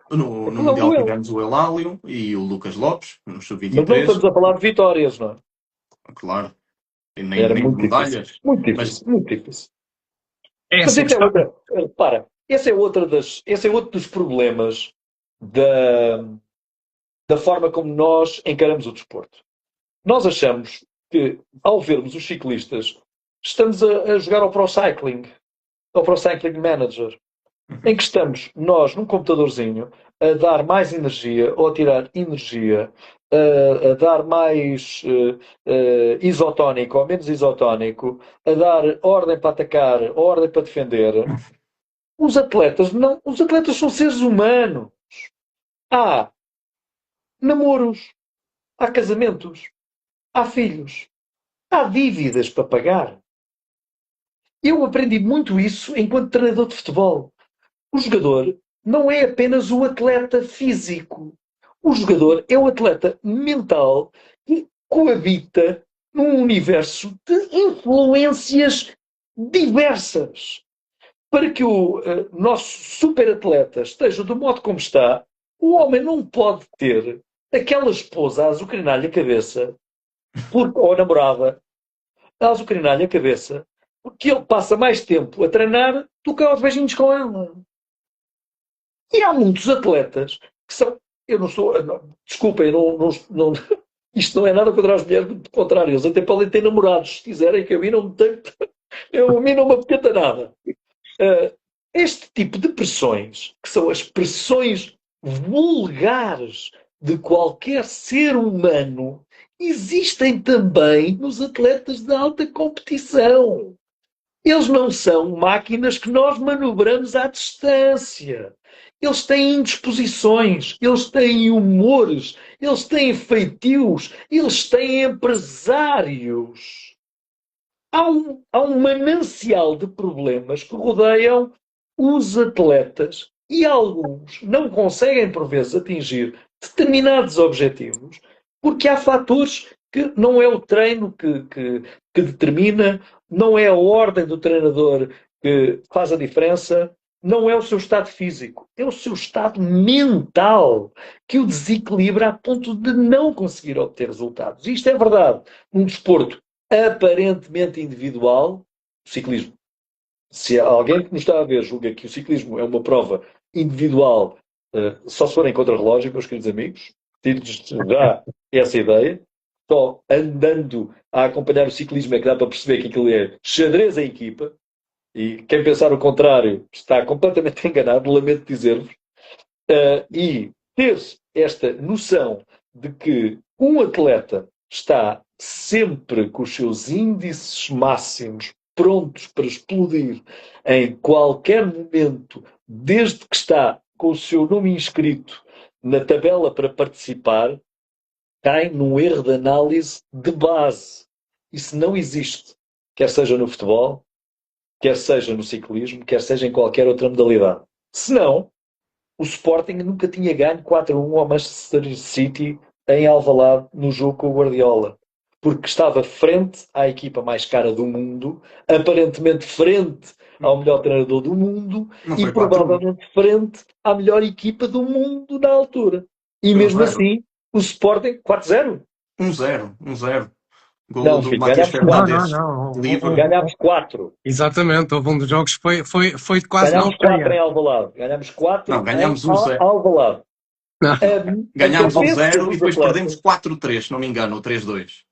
Speaker 3: no Mundial tivemos o Eulálio e o Lucas Lopes, no Sub-23.
Speaker 2: Mas não estamos a falar de vitórias, não é?
Speaker 3: Claro. E
Speaker 2: era
Speaker 3: nem
Speaker 2: muito
Speaker 3: medalhas.
Speaker 2: Difícil. Muito difícil, muito difícil.
Speaker 1: Mas
Speaker 2: esse é outra. Para, esse é outro dos problemas da forma como nós encaramos o desporto. Nós achamos que, ao vermos os ciclistas, estamos a jogar ao Pro Cycling Manager, em que estamos nós, num computadorzinho, a dar mais energia ou a tirar energia, a dar mais isotónico ou menos isotónico, a dar ordem para atacar, ordem para defender. Os atletas são seres humanos. Há namoros, há casamentos, há filhos, há dívidas para pagar. Eu aprendi muito isso enquanto treinador de futebol. O jogador não é apenas o atleta físico. O jogador é o atleta mental que coabita num universo de influências diversas. Para que o nosso superatleta esteja do modo como está, o homem não pode ter aquela esposa a azucrinar-lhe a cabeça, ou a namorada, a azucrinar-lhe a cabeça, porque ele passa mais tempo a treinar do que aos beijinhos com ela. E há muitos atletas que são... Eu não sou... Desculpem, não, isto não é nada contra as mulheres, do contrário, eles até podem ter namorados, se quiserem, que a mim não me tem... a mim não me apetece nada. Este tipo de pressões, que são as pressões vulgares de qualquer ser humano, existem também nos atletas de alta competição. Eles não são máquinas que nós manobramos à distância. Eles têm indisposições, eles têm humores, eles têm feitios, eles têm empresários. Há um manancial de problemas que rodeiam os atletas e alguns não conseguem, por vezes, atingir determinados objetivos porque há fatores que não é o treino que determina, não é a ordem do treinador que faz a diferença, não é o seu estado físico, é o seu estado mental que o desequilibra a ponto de não conseguir obter resultados. Isto é verdade. Um desporto aparentemente individual, o ciclismo. Se alguém que nos está a ver julga que o ciclismo é uma prova individual, só se for em contrarrelógio, meus queridos amigos, tiro-lhes já essa ideia. Só andando a acompanhar o ciclismo é que dá para perceber que aquilo é xadrez em equipa. E quem pensar o contrário está completamente enganado, lamento dizer-vos. E ter esta noção de que um atleta está sempre com os seus índices máximos prontos para explodir em qualquer momento, desde que está com o seu nome inscrito na tabela para participar, cai num erro de análise de base. Isso não existe, quer seja no futebol, quer seja no ciclismo, quer seja em qualquer outra modalidade. Senão, o Sporting nunca tinha ganho 4-1 ao Manchester City em Alvalade no jogo com o Guardiola. Porque estava frente à equipa mais cara do mundo, aparentemente frente ao melhor treinador do mundo e provavelmente frente à melhor equipa do mundo na altura. E mesmo assim, o Sporting 4-0.
Speaker 3: 1-0. Gol
Speaker 2: Não,
Speaker 3: do
Speaker 2: filho,
Speaker 3: Matias Fernandes.
Speaker 1: Não.
Speaker 3: Livre.
Speaker 2: Ganhámos 4.
Speaker 1: Exatamente, houve um dos jogos que foi de quase
Speaker 2: Ganhámos
Speaker 1: não
Speaker 2: 4 em Alvalade. Ganhámos 4
Speaker 3: Não, ganhámos
Speaker 2: em
Speaker 3: 1-0.
Speaker 2: Alvalade.
Speaker 1: Não.
Speaker 3: Ganhámos
Speaker 2: A
Speaker 3: 1-0
Speaker 2: cabeça
Speaker 3: e
Speaker 2: dos
Speaker 3: depois
Speaker 2: atletas-
Speaker 3: perdemos 4-3, se não me engano, ou 3-2.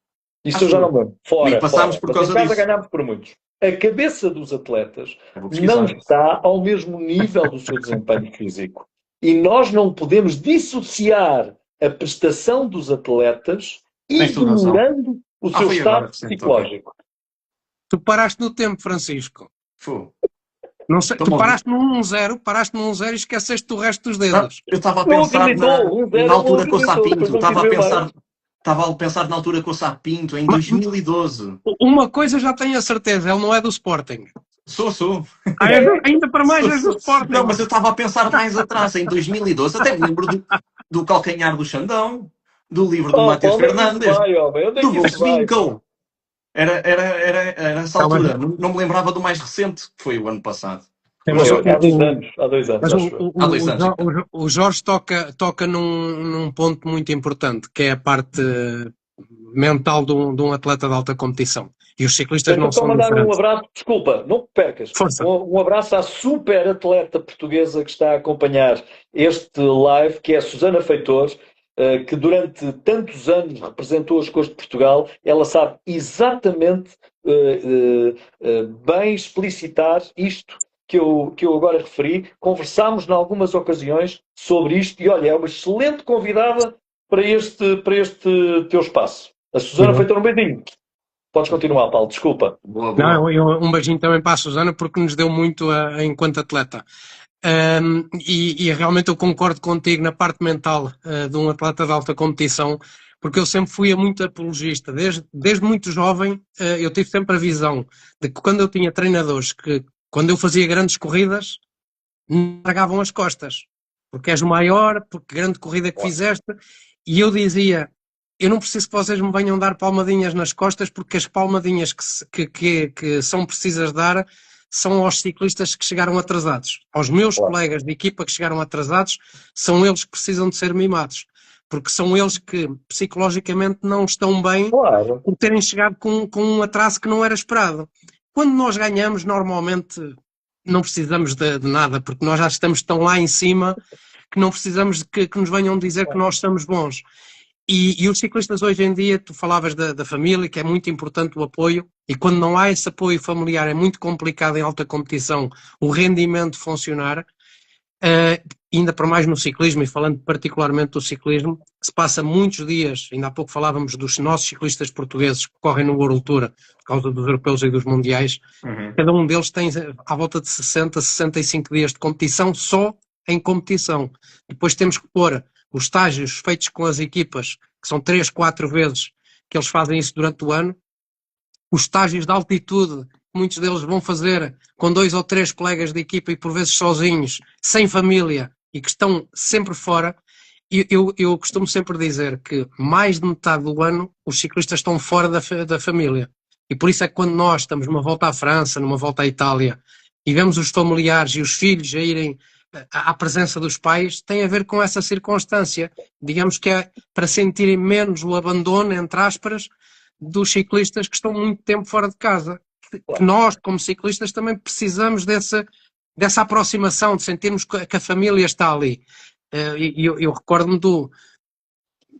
Speaker 2: Isso eu já não me lembro. Fora,
Speaker 3: E passámos
Speaker 2: fora.
Speaker 3: por
Speaker 2: Mas
Speaker 3: causa
Speaker 2: em casa
Speaker 3: disso.
Speaker 2: ganhámos por muitos. A cabeça dos atletas
Speaker 3: Eu vou pesquisar.
Speaker 2: não está ao mesmo nível do seu desempenho físico. E nós não podemos dissociar a prestação dos atletas
Speaker 3: Tens toda a razão.
Speaker 2: ignorando o seu
Speaker 3: foi
Speaker 2: estado
Speaker 3: agora, sim,
Speaker 2: psicológico.
Speaker 1: Tu paraste no tempo, Francisco.
Speaker 3: Fogo.
Speaker 1: Não sei, tu
Speaker 3: Toma
Speaker 1: paraste no 1-0 e esqueceste o resto dos
Speaker 3: Não,
Speaker 1: dedos.
Speaker 3: eu estava a
Speaker 2: Não
Speaker 3: pensar
Speaker 2: habilitou, 1-0
Speaker 3: na altura com o
Speaker 2: não habilitou,
Speaker 3: Sapinto.
Speaker 2: depois não
Speaker 3: Estava
Speaker 2: quis ver mais.
Speaker 3: a pensar na altura com o Sapinto, em
Speaker 1: Mas-
Speaker 3: 2012.
Speaker 1: Uma coisa já tenho a certeza, ele não é do Sporting.
Speaker 3: Sou.
Speaker 1: Ainda para mais és do Sporting.
Speaker 3: Não, mas eu estava a pensar mais atrás, em 2012. Até me lembro do calcanhar do Xandão, do livro do Matias
Speaker 2: Onde é que
Speaker 3: Fernandes,
Speaker 2: isso vai, homem? Onde é
Speaker 3: do
Speaker 2: que isso vai?
Speaker 3: Westwinkel. Era essa
Speaker 1: Tá,
Speaker 3: altura. Não me lembrava do mais recente, que foi o ano passado.
Speaker 1: Mas
Speaker 2: Há 2 anos. Há 2 anos,
Speaker 1: Mas
Speaker 2: acho eu.
Speaker 3: Há 2 anos.
Speaker 1: o Jorge toca num ponto muito importante, que é a parte mental de um atleta de alta competição. E os ciclistas
Speaker 2: Deixa-me
Speaker 1: não
Speaker 2: só
Speaker 1: são
Speaker 2: mandar
Speaker 1: diferentes.
Speaker 2: um abraço, desculpa, não percas.
Speaker 1: Força.
Speaker 2: Um abraço à super atleta portuguesa que está a acompanhar este live, que é a Susana Feitor, que durante tantos anos representou as cores de Portugal. Ela sabe exatamente bem explicitar isto que eu agora referi. Conversámos em algumas ocasiões sobre isto e olha, é uma excelente convidada para este teu espaço. A Susana Feitor, um beijinho. Podes continuar, Paulo, desculpa.
Speaker 3: Boa.
Speaker 1: Não, um beijinho também para a Susana, porque nos deu muito enquanto atleta. E realmente eu concordo contigo na parte mental de um atleta de alta competição, porque eu sempre fui muito apologista. Desde muito jovem, eu tive sempre a visão de que quando eu tinha treinadores que, quando eu fazia grandes corridas, me largavam as costas. Porque és o maior, porque grande corrida que fizeste. E eu dizia, eu não preciso que vocês me venham dar palmadinhas nas costas, porque as palmadinhas que são precisas dar são aos ciclistas que chegaram atrasados. Aos meus colegas de equipa que chegaram atrasados, são eles que precisam de ser mimados. Porque são eles que psicologicamente não estão bem por terem chegado com um atraso que não era esperado. Quando nós ganhamos, normalmente não precisamos de nada, porque nós já estamos tão lá em cima que não precisamos que nos venham dizer que nós estamos bons. E os ciclistas hoje em dia, tu falavas da família, que é muito importante o apoio, e quando não há esse apoio familiar é muito complicado em alta competição o rendimento funcionar. ainda para mais no ciclismo, e falando particularmente do ciclismo, que se passa muitos dias, ainda há pouco falávamos dos nossos ciclistas portugueses que correm no World Tour por causa dos europeus e dos mundiais, cada um deles tem à volta de 60, 65 dias de competição só em competição. Depois temos que pôr os estágios feitos com as equipas, que são 3, 4 vezes que eles fazem isso durante o ano, os estágios de altitude, muitos deles vão fazer com 2 ou 3 colegas de equipa e por vezes sozinhos, sem família, e que estão sempre fora. Eu costumo sempre dizer que mais de metade do ano os ciclistas estão fora da família. E por isso é que quando nós estamos numa volta à França, numa volta à Itália, e vemos os familiares e os filhos a irem à presença dos pais, tem a ver com essa circunstância. Digamos que é para sentirem menos o abandono, entre aspas, dos ciclistas que estão muito tempo fora de casa. Que nós, como ciclistas, também precisamos dessa aproximação, de sentirmos que a família está ali. Eu recordo-me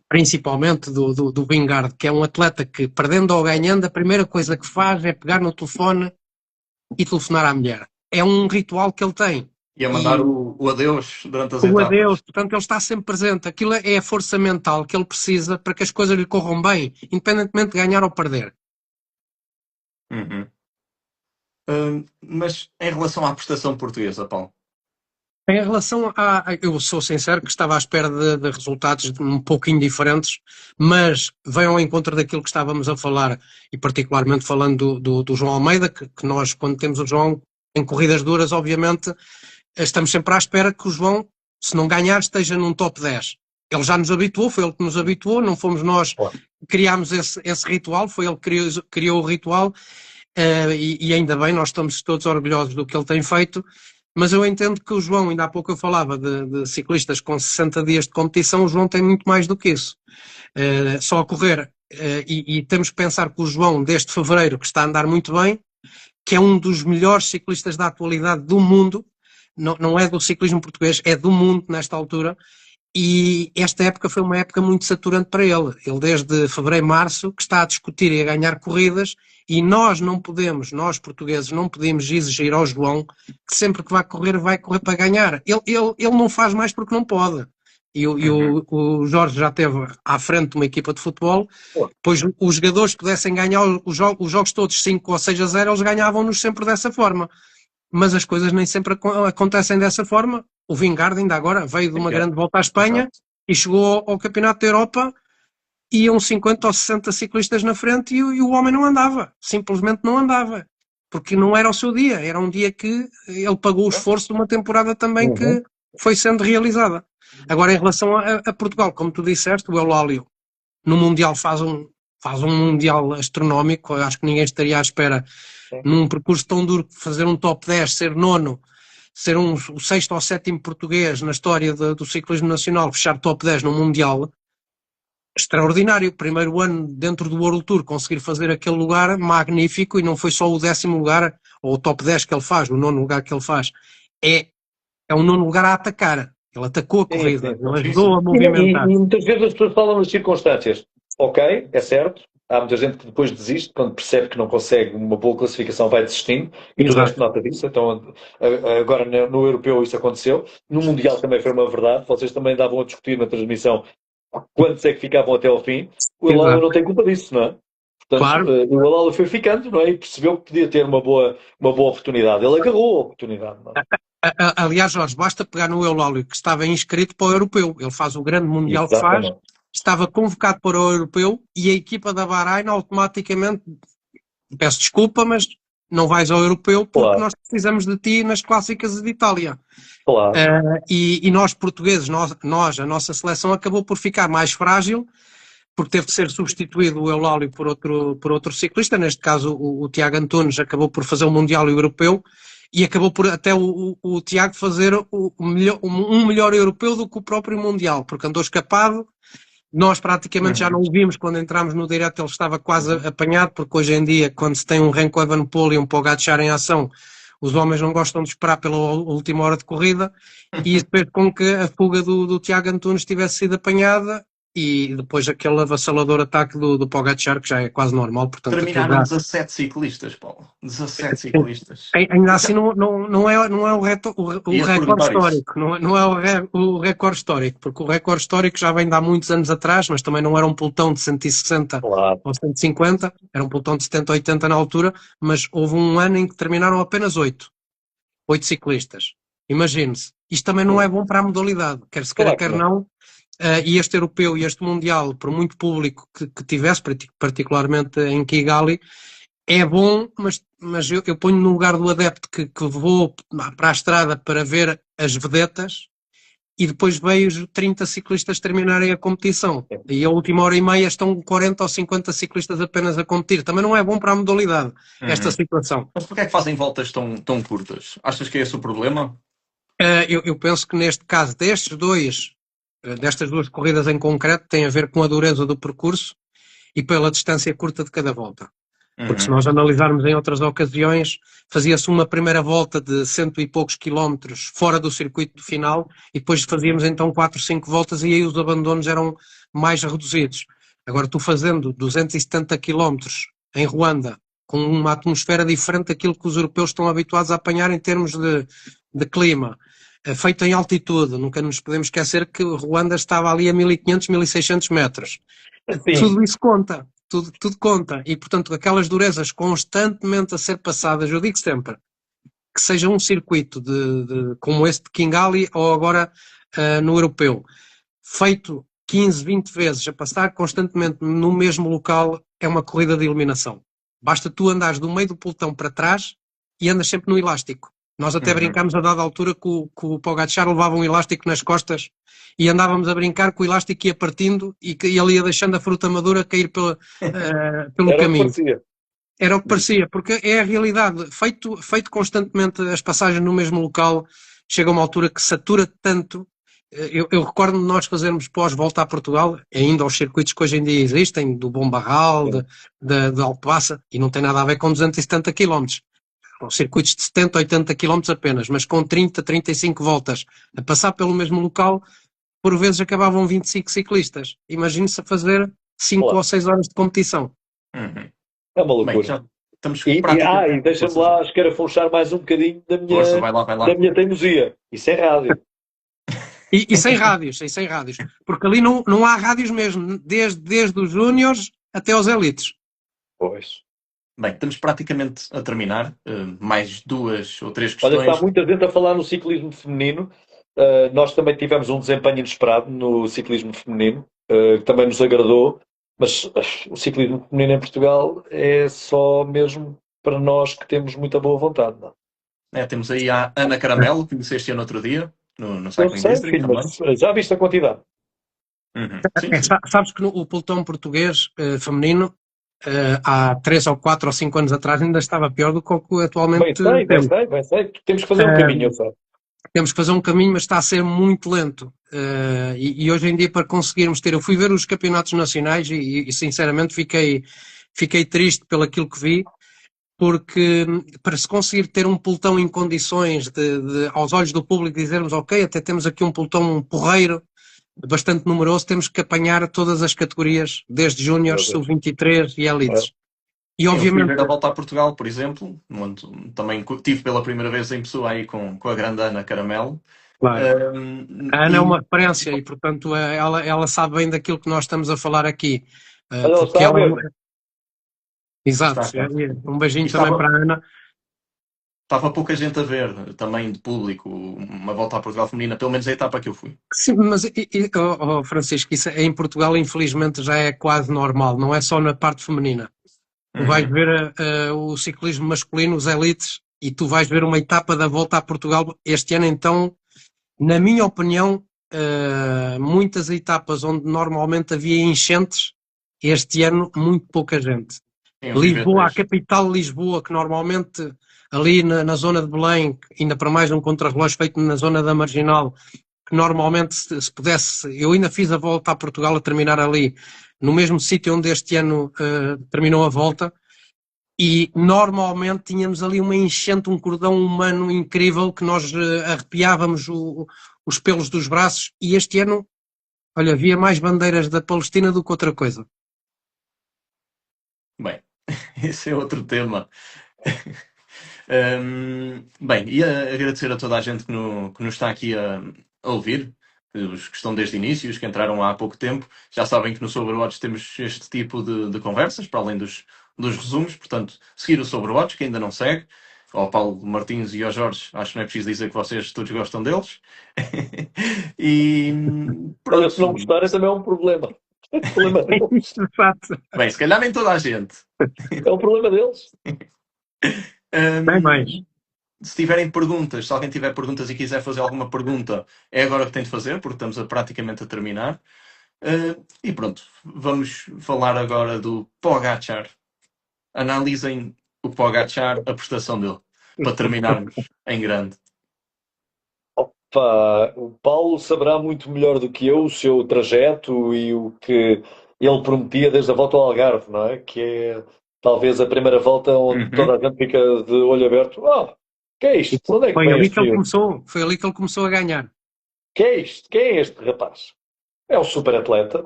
Speaker 1: principalmente do Vingegaard, que é um atleta que, perdendo ou ganhando, a primeira coisa que faz é pegar no telefone e telefonar à mulher. É um ritual que ele tem.
Speaker 3: E a mandar o adeus durante as etapas.
Speaker 1: O adeus, portanto ele está sempre presente. Aquilo é a força mental que ele precisa para que as coisas lhe corram bem, independentemente de ganhar ou perder.
Speaker 3: Mas em relação à prestação portuguesa, Paulo?
Speaker 1: Em relação eu sou sincero que estava à espera de resultados um pouco indiferentes, mas vem ao encontro daquilo que estávamos a falar, e particularmente falando do João Almeida, que nós, quando temos o João em corridas duras, obviamente, estamos sempre à espera que o João, se não ganhar, esteja num top 10. Ele já nos habituou, foi ele que nos habituou, não fomos nós que criámos esse ritual, foi ele que criou o ritual, e ainda bem, nós estamos todos orgulhosos do que ele tem feito. Mas eu entendo que o João, ainda há pouco eu falava de ciclistas com 60 dias de competição, o João tem muito mais do que isso. Só a correr, e temos que pensar que o João, desde fevereiro, que está a andar muito bem, que é um dos melhores ciclistas da atualidade do mundo, não é do ciclismo português, é do mundo nesta altura, e esta época foi uma época muito saturante para ele. Ele desde fevereiro, março, que está a discutir e a ganhar corridas, e nós portugueses, não podemos exigir ao João que sempre que vai correr para ganhar. Ele não faz mais porque não pode. E o Jorge já esteve à frente de uma equipa de futebol, pois os jogadores pudessem ganhar os jogos todos 5 ou 6-0, eles ganhavam-nos sempre dessa forma. Mas as coisas nem sempre acontecem dessa forma. O Vingegaard ainda agora veio de uma grande volta à Espanha e chegou ao Campeonato da Europa, iam 50 ou 60 ciclistas na frente e o homem não andava, simplesmente não andava, porque não era o seu dia, era um dia que ele pagou o esforço de uma temporada também que foi sendo realizada. Agora, em relação a Portugal, como tu disseste, o Eulálio no Mundial faz um Mundial astronómico, acho que ninguém estaria à espera num percurso tão duro, fazer um top 10, ser nono, ser o 6º ou 7º português na história do ciclismo nacional, fechar top 10 no Mundial. Extraordinário, primeiro ano dentro do World Tour, conseguir fazer aquele lugar magnífico, e não foi só o 10º lugar, ou o top 10 que ele faz, o 9º lugar que ele faz, é um 9º lugar a atacar, ele atacou a corrida, ele ajudou a movimentar.
Speaker 2: E muitas vezes as pessoas falam nas circunstâncias, ok, é certo, há muita gente que depois desiste, quando percebe que não consegue uma boa classificação vai desistindo, e tu deste nota disso, então agora no Europeu isso aconteceu, no Mundial também foi uma verdade, vocês também davam a discutir na transmissão quantos é que ficavam até ao fim. O Eulálio não tem culpa disso, não é? Portanto, claro. O Eulálio foi ficando, não é? E percebeu que podia ter uma boa oportunidade. Ele agarrou a oportunidade, não é?
Speaker 1: Aliás, Jorge, basta pegar no Eulálio, que estava inscrito para o Europeu. Ele faz o grande Mundial que faz, estava convocado para o Europeu, e a equipa da Bahrein automaticamente, peço desculpa, mas não vais ao Europeu porque nós precisamos de ti nas clássicas de Itália.
Speaker 2: Claro.
Speaker 1: E nós portugueses, a nossa seleção acabou por ficar mais frágil, porque teve que ser substituído o Eulálio por outro ciclista, neste caso o Tiago Antunes acabou por fazer o Mundial Europeu, e acabou por até o Tiago fazer um melhor europeu do que o próprio Mundial, porque andou escapado. Nós praticamente já não o vimos quando entramos no direto, ele estava quase apanhado, porque hoje em dia, quando se tem um Remco Evenepoel e um Pogačar em ação, os homens não gostam de esperar pela última hora de corrida, e isso fez com que a fuga do Tiago Antunes tivesse sido apanhada, e depois aquele avassalador ataque do Pogačar, que já é quase normal, portanto...
Speaker 3: Terminaram 17 ciclistas, Paulo. 17 ciclistas.
Speaker 1: Ainda assim não é o recorde histórico, não é o recorde histórico, porque o recorde histórico já vem de há muitos anos atrás, mas também não era um pelotão de 160 ou 150, era um pelotão de 70 ou 80 na altura, mas houve um ano em que terminaram apenas 8 ciclistas. Imagine-se, isto também não é bom para a modalidade, quer se queira, quer não. E este europeu e este mundial, por muito público que tivesse, particularmente em Kigali, é bom, mas eu ponho no lugar do adepto que vou para a estrada para ver as vedetas e depois vejo 30 ciclistas terminarem a competição. E a última hora e meia estão 40 ou 50 ciclistas apenas a competir. Também não é bom para a modalidade, esta situação.
Speaker 3: Mas porquê é que fazem voltas tão curtas? Achas que é esse o problema?
Speaker 1: Eu penso que neste caso destas duas corridas em concreto tem a ver com a dureza do percurso e pela distância curta de cada volta. Porque se nós analisarmos em outras ocasiões, fazia-se uma primeira volta de 100 e poucos quilómetros fora do circuito final e depois fazíamos então 4, 5 voltas e aí os abandonos eram mais reduzidos. Agora, tu fazendo 270 quilómetros em Ruanda, com uma atmosfera diferente daquilo que os europeus estão habituados a apanhar em termos de clima, feito em altitude, nunca nos podemos esquecer que Ruanda estava ali a 1500, 1600 metros. Sim. Tudo isso conta. Tudo conta. E, portanto, aquelas durezas constantemente a ser passadas, eu digo sempre, que seja um circuito como este de Kigali ou agora no europeu, feito 15, 20 vezes a passar constantemente no mesmo local, é uma corrida de eliminação. Basta tu andares do meio do pelotão para trás e andas sempre no elástico. Nós até brincámos a dada altura que o Pogačar levava um elástico nas costas e andávamos a brincar que o elástico ia partindo e que ele ia deixando a fruta madura cair pelo caminho. Era o que parecia, porque é a realidade. Feito constantemente as passagens no mesmo local, chega a uma altura que satura tanto. Eu recordo de nós fazermos pós-volta a Portugal, ainda aos circuitos que hoje em dia existem, do Bom Barral, de Alcobaça, e não tem nada a ver com 270 km. Circuitos de 70, 80 km apenas, mas com 30, 35 voltas a passar pelo mesmo local, por vezes acabavam 25 ciclistas. Imagine-se a fazer 5 ou 6 horas de competição.
Speaker 2: É uma loucura. Bem,
Speaker 3: já estamos
Speaker 2: e deixa-me lá escarafunchar mais um bocadinho da minha,
Speaker 3: vai lá.
Speaker 2: Da minha teimosia. Isso é rádio.
Speaker 1: E sem rádios, porque ali não há rádios mesmo, desde os júniores até aos elites.
Speaker 2: Pois.
Speaker 3: Bem, estamos praticamente a terminar. Mais 2 ou 3 questões.
Speaker 2: Olha, está muita gente a falar no ciclismo feminino. Nós também tivemos um desempenho inesperado no ciclismo feminino, que também nos agradou, mas o ciclismo feminino em Portugal é só mesmo para nós que temos muita boa vontade. Não?
Speaker 3: Temos aí a Ana Caramelo, que conheceste no outro dia, no Cycling District.
Speaker 2: Mas já viste a quantidade?
Speaker 3: Sim.
Speaker 1: Sabes que o pelotão português feminino há 3 ou 4 ou 5 anos atrás ainda estava pior do que atualmente
Speaker 2: temos. Bem sei. Temos que fazer um caminho, sabe?
Speaker 1: Temos que fazer um caminho, mas está a ser muito lento. E hoje em dia, para conseguirmos ter... Eu fui ver os campeonatos nacionais e sinceramente fiquei triste pelo aquilo que vi, porque para se conseguir ter um pelotão em condições aos olhos do público, dizermos, ok, até temos aqui um pelotão porreiro, bastante numeroso, temos que apanhar todas as categorias, desde júniores, sub-23 e elites. E
Speaker 3: obviamente... Eu fui ver a volta a Portugal, por exemplo, onde também tive pela primeira vez em pessoa aí com a grande Ana Caramelo.
Speaker 1: Claro. A Ana é uma referência e, portanto, ela sabe bem daquilo que nós estamos a falar aqui. Porque ela... Exato. Um beijinho também para a Ana.
Speaker 3: Estava pouca gente a ver, também de público, uma volta à Portugal feminina, pelo menos a etapa que eu fui.
Speaker 1: Sim, mas, Francisco, isso em Portugal infelizmente já é quase normal, não é só na parte feminina. Tu vais ver o ciclismo masculino, os elites, e tu vais ver uma etapa da volta a Portugal. Este ano, então, na minha opinião, muitas etapas onde normalmente havia enchentes, este ano muito pouca gente. Lisboa, a capital de Lisboa, que normalmente... ali na zona de Belém, ainda para mais um contrarrelógio feito na zona da Marginal, que normalmente se pudesse, eu ainda fiz a volta a Portugal a terminar ali, no mesmo sítio onde este ano terminou a volta, e normalmente tínhamos ali uma enchente, um cordão humano incrível, que nós arrepiávamos os pelos dos braços, e este ano Olha, havia mais bandeiras da Palestina do que outra coisa.
Speaker 3: Bem, esse é outro tema. Bem, e agradecer a toda a gente que nos está aqui a ouvir, os que estão desde o início, os que entraram há pouco tempo. Já sabem que no Sobrewatch temos este tipo de conversas, para além dos resumos. Portanto, seguir o Sobrewatch, que ainda não segue. Ao Paulo Martins e ao Jorge, acho que não é preciso dizer que vocês todos gostam deles. E
Speaker 2: Olha, se
Speaker 3: pronto.
Speaker 2: não gostarem também é um problema. É um problema deles.
Speaker 1: De facto.
Speaker 3: Bem, se calhar nem toda a gente.
Speaker 2: É um problema deles.
Speaker 1: Bem mais.
Speaker 3: Se tiverem perguntas, se alguém tiver perguntas e quiser fazer alguma pergunta, é agora que tem de fazer, porque estamos praticamente a terminar. E pronto, vamos falar agora do Pogačar. Analisem o Pogačar, a prestação dele, para terminarmos em grande.
Speaker 2: Pá, o Paulo saberá muito melhor do que eu o seu trajeto e o que ele prometia desde a volta ao Algarve, não é? Que é talvez a primeira volta onde toda a gente fica de olho aberto. Que é isto? Onde é que
Speaker 1: Foi
Speaker 2: vem
Speaker 1: ali
Speaker 2: este
Speaker 1: que ele
Speaker 2: filho?
Speaker 1: começou. Foi ali que ele começou a ganhar.
Speaker 2: Que é isto? Quem é este rapaz? É um super atleta.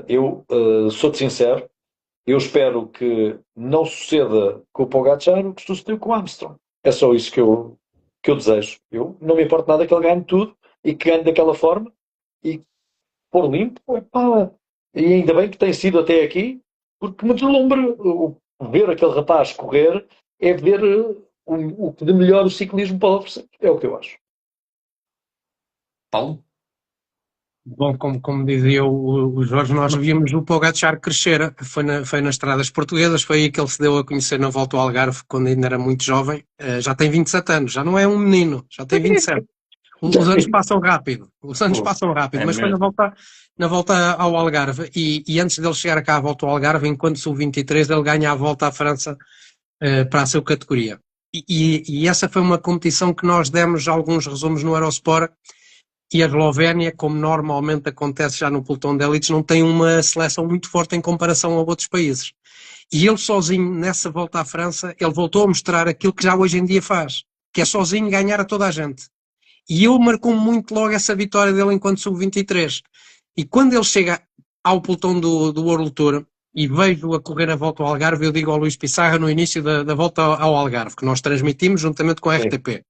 Speaker 2: Eu sou-te sincero. Eu espero que não suceda com o Pogačar o que sucedeu com o Armstrong. É só isso que eu desejo. Eu não me importo nada que ele ganhe tudo e que ganhe daquela forma e pôr limpo. Epá, e ainda bem que tem sido até aqui, porque me deslumbra ver aquele rapaz correr, é ver o que de melhor o ciclismo pode oferecer. É o que eu acho.
Speaker 3: Paulo?
Speaker 1: Bom, como dizia o Jorge, nós víamos o Pogačar crescer. Foi nas estradas portuguesas, foi aí que ele se deu a conhecer na volta ao Algarve, quando ainda era muito jovem. Já tem 27 anos, já não é um menino, já tem 27. Os anos passam rápido,
Speaker 3: É
Speaker 1: mas foi
Speaker 3: mesmo.
Speaker 1: na volta ao Algarve. E antes dele chegar cá à volta ao Algarve, enquanto sub-23, ele ganha a volta à França para a sua categoria. E essa foi uma competição que nós demos alguns resumos no Eurosport. E a Eslovénia, como normalmente acontece já no pelotão de elites, não tem uma seleção muito forte em comparação a outros países. E ele sozinho, nessa volta à França, ele voltou a mostrar aquilo que já hoje em dia faz, que é sozinho ganhar a toda a gente. E eu marcou muito logo essa vitória dele enquanto sub-23. E quando ele chega ao pelotão do World Tour e vejo a correr a volta ao Algarve, eu digo ao Luís Pissarra no início da volta ao Algarve, que nós transmitimos juntamente com a RTP.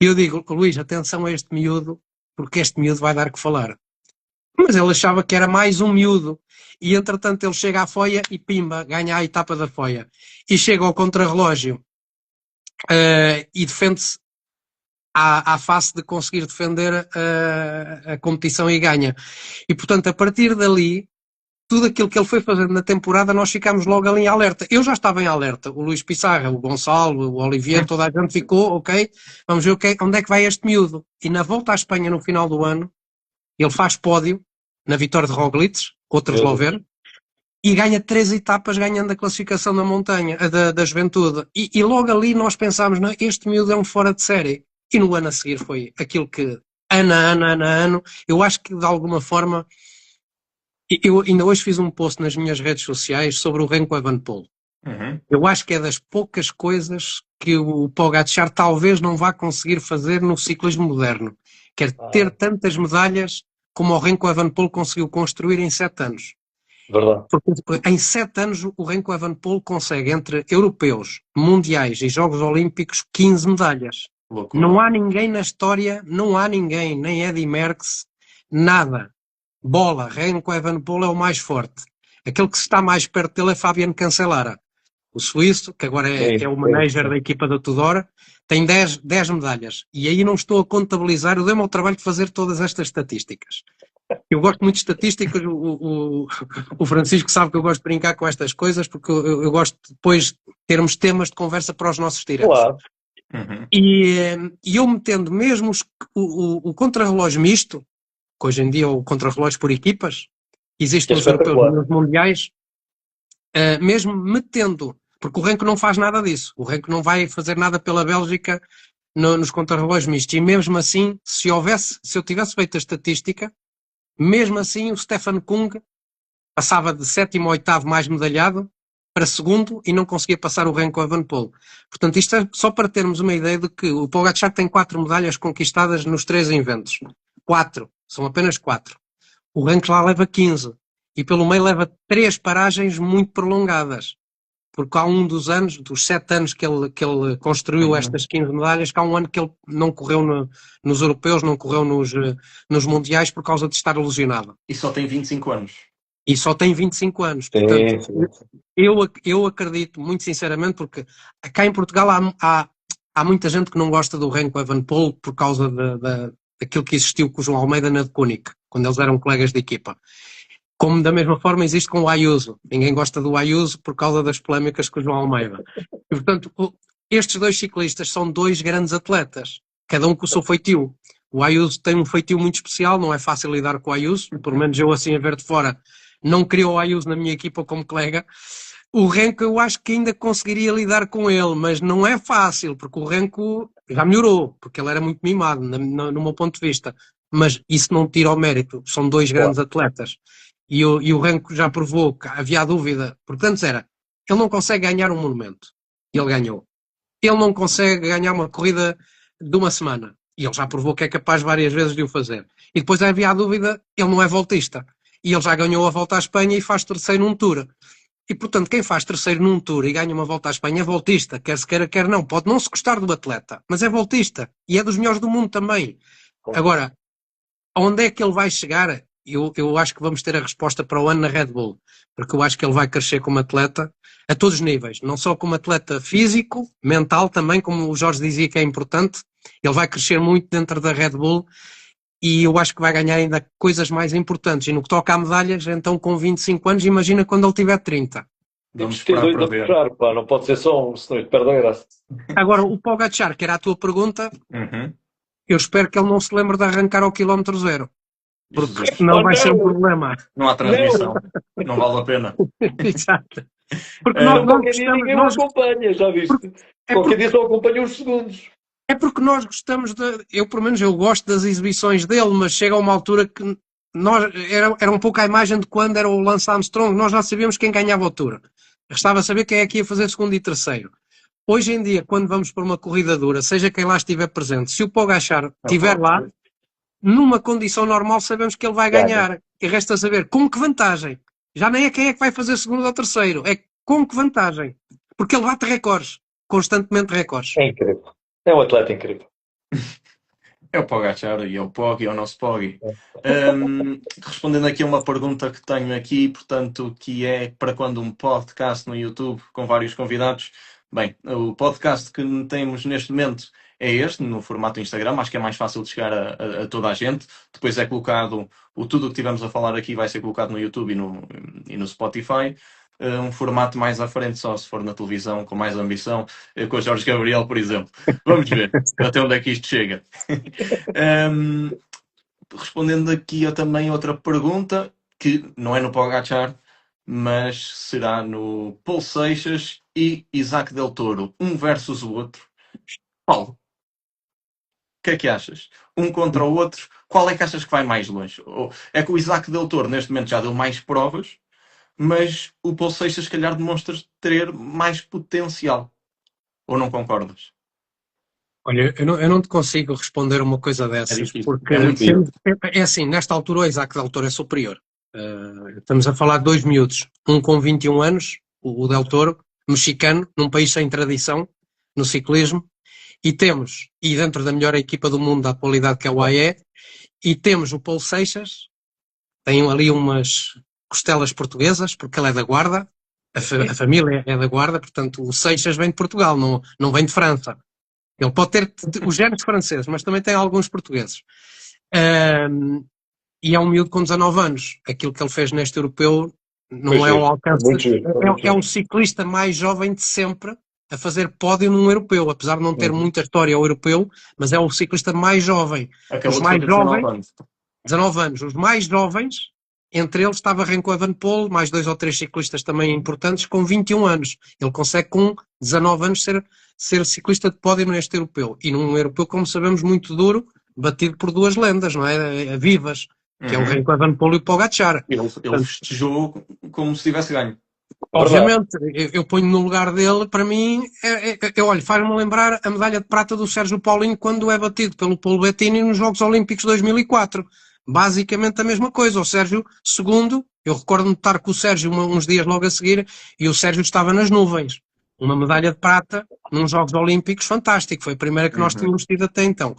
Speaker 1: E eu digo, Luís, atenção a este miúdo, porque este miúdo vai dar que falar. Mas ele achava que era mais um miúdo. E entretanto ele chega à foia e pimba, ganha a etapa da foia. E chega ao contrarrelógio e defende-se à face de conseguir defender a competição e ganha. E portanto, a partir dali, tudo aquilo que ele foi fazendo na temporada, nós ficámos logo ali em alerta. Eu já estava em alerta. O Luís Pissarra, o Gonçalo, o Olivier, toda a gente ficou, ok, vamos ver onde é que vai este miúdo. E na volta à Espanha no final do ano, ele faz pódio na vitória de Roglic, outro esloveno, e ganha 3 etapas ganhando a classificação da montanha, da juventude. E logo ali nós pensámos, não, este miúdo é um fora de série. E no ano a seguir foi aquilo que, ano a ano, eu acho que de alguma forma, eu ainda hoje fiz um post nas minhas redes sociais sobre o Remco Evenepoel. Eu acho que é das poucas coisas que o Pogačar talvez não vá conseguir fazer no ciclismo moderno. Quer ter tantas medalhas como o Remco Evenepoel conseguiu construir em 7 anos.
Speaker 2: Verdade.
Speaker 1: Porque em 7 anos o Remco Evenepoel consegue, entre europeus, mundiais e Jogos Olímpicos, 15 medalhas.
Speaker 3: Loucura.
Speaker 1: Não há ninguém na história, nem Eddy Merckx, nada. Bola, Remco Evenepoel é o mais forte. Aquele que está mais perto dele é Fabian Cancellara, o suíço, que agora é o manager da equipa da Tudor, tem 10 medalhas. E aí não estou a contabilizar, eu dei-me ao trabalho de fazer todas estas estatísticas. Eu gosto muito de estatísticas, o Francisco sabe que eu gosto de brincar com estas coisas, porque eu gosto depois de termos temas de conversa para os nossos diretos.
Speaker 2: Claro.
Speaker 1: E eu metendo mesmo o contrarrelógio misto, que hoje em dia é o contrarrelógio por equipas, existe nos europeus e nos mundiais, mesmo metendo, porque o Renko não faz nada disso, o Renko não vai fazer nada pela Bélgica nos contrarrelógios mistos, e mesmo assim, se eu tivesse feito a estatística, mesmo assim o Stefan Kung passava de 7º ou 8º mais medalhado para 2º e não conseguia passar o Remco Evenepoel. Portanto, isto é só para termos uma ideia de que o Pogačar tem 4 medalhas conquistadas nos 3 eventos. 4, são apenas 4. o Renko lá leva 15. E pelo meio leva 3 paragens muito prolongadas. Porque há um dos anos, dos 7 anos que ele construiu estas 15 medalhas, que há um ano que ele não correu nos europeus, não correu nos mundiais por causa de estar lesionado.
Speaker 3: E só tem 25 anos.
Speaker 1: E só tem 25 anos. Portanto, eu acredito, muito sinceramente, porque cá em Portugal há muita gente que não gosta do Renko Evenepoel por causa daquilo que existiu com o João Almeida na De Koninck, quando eles eram colegas de equipa. Como da mesma forma existe com o Ayuso. Ninguém gosta do Ayuso por causa das polémicas com o João Almeida. E, portanto, estes dois ciclistas são dois grandes atletas, cada um com o seu feitio. O Ayuso tem um feitio muito especial, não é fácil lidar com o Ayuso, pelo menos eu assim a ver de fora não queria o Ayuso na minha equipa como colega. O Renko eu acho que ainda conseguiria lidar com ele, mas não é fácil, porque o Renko já melhorou, porque ele era muito mimado, no meu ponto de vista. Mas isso não tira o mérito, são dois grandes atletas. E o Renko já provou que havia dúvida, portanto ele não consegue ganhar um monumento, e ele ganhou. Ele não consegue ganhar uma corrida de uma semana, e ele já provou que é capaz várias vezes de o fazer. E depois havia a dúvida, ele não é voltista, e ele já ganhou a volta à Espanha e faz terceiro num Tour. E portanto quem faz terceiro num Tour e ganha uma volta à Espanha é voltista, quer se queira, quer não. Pode não se gostar do atleta, mas é voltista, e é dos melhores do mundo também. Agora, onde é que ele vai chegar? Eu acho que vamos ter a resposta para o ano na Red Bull, porque eu acho que ele vai crescer como atleta a todos os níveis, não só como atleta físico, mental também, como o Jorge dizia que é importante. Ele vai crescer muito dentro da Red Bull e eu acho que vai ganhar ainda coisas mais importantes. E no que toca a medalhas, então com 25 anos, imagina quando ele tiver 30.
Speaker 2: Temos que ter dois a puxar, pá, não pode ser só um, senão isto perde a graça.
Speaker 1: Agora, o Pogačar, que era a tua pergunta, eu espero que ele não se lembre de arrancar ao quilómetro zero. Porque senão vai ser um problema.
Speaker 3: Não há transmissão. Não vale a pena.
Speaker 1: Exato. Porque
Speaker 2: qualquer dia ninguém o acompanha, já viste? Qualquer dia só acompanha uns segundos.
Speaker 1: É porque nós gostamos eu pelo menos eu gosto das exibições dele, mas chega a uma altura que era um pouco a imagem de quando era o Lance Armstrong, nós já sabíamos quem ganhava o Tour. Restava saber quem é que ia fazer segundo e terceiro. Hoje em dia, quando vamos para uma corrida dura, seja quem lá estiver presente, se o Pogačar estiver lá, numa condição normal sabemos que ele vai ganhar. E resta saber com que vantagem. Já nem é quem é que vai fazer segundo ou terceiro, é com que vantagem. Porque ele bate recordes, constantemente recordes.
Speaker 2: É incrível. É um atleta incrível.
Speaker 3: É o Pogačar e é o Poggi, é o nosso Poggi. Respondendo aqui a uma pergunta que tenho aqui, portanto, que é para quando um podcast no YouTube com vários convidados. Bem, o podcast que temos neste momento é este, no formato Instagram, acho que é mais fácil de chegar a toda a gente. Depois é colocado, tudo o que tivemos a falar aqui vai ser colocado no YouTube e no Spotify. Um formato mais à frente, só se for na televisão, com mais ambição, com o Jorge Gabriel, por exemplo. Vamos ver até onde é que isto chega. Respondendo aqui a também outra pergunta, que não é no Pogačar, mas será no Paul Seixas e Isaac Del Toro, um versus o outro. Paulo, o que é que achas? Um contra o outro, qual é que achas que vai mais longe? É que o Isaac Del Toro neste momento já deu mais provas, mas o Paul Seixas se calhar demonstra ter mais potencial. Ou não concordas?
Speaker 1: Olha, eu não te consigo responder uma coisa dessas, porque é assim, nesta altura o Isaac Del Toro é superior. Estamos a falar de dois miúdos, um com 21 anos, o Del Toro, mexicano, num país sem tradição no ciclismo, e dentro da melhor equipa do mundo da atualidade, que é o AE, e temos o Paul Seixas, tem ali umas costelas portuguesas, porque ele é da Guarda, a família é da Guarda, portanto o Seixas vem de Portugal, não vem de França. Ele pode ter os genes franceses, mas também tem alguns portugueses. E é um miúdo com 19 anos. Aquilo que ele fez neste europeu não é o alcance. É o ciclista mais jovem de sempre a fazer pódio num europeu, apesar de não ter muita história ao europeu, mas é o ciclista mais jovem.
Speaker 3: Acabou os mais jovens,
Speaker 1: 19 anos. Os mais jovens, entre eles estava Renko Evenepoel, mais 2 ou 3 ciclistas também importantes, com 21 anos. Ele consegue com 19 anos ser ciclista de pódio neste europeu. E num europeu, como sabemos, muito duro, batido por duas lendas, não é? Vivas, que é o Renko Evenepoel e o Pogačar.
Speaker 3: Ele festejou como se tivesse ganho.
Speaker 1: Obviamente, eu ponho no lugar dele, para mim, olha, faz-me lembrar a medalha de prata do Sérgio Paulinho quando é batido pelo Paulo Bettini nos Jogos Olímpicos de 2004. basicamente a mesma coisa. O Sérgio, segundo, eu recordo-me de estar com o Sérgio uns dias logo a seguir, e o Sérgio estava nas nuvens. Uma medalha de prata nos Jogos Olímpicos, fantástico. Foi a primeira que nós tínhamos tido até então.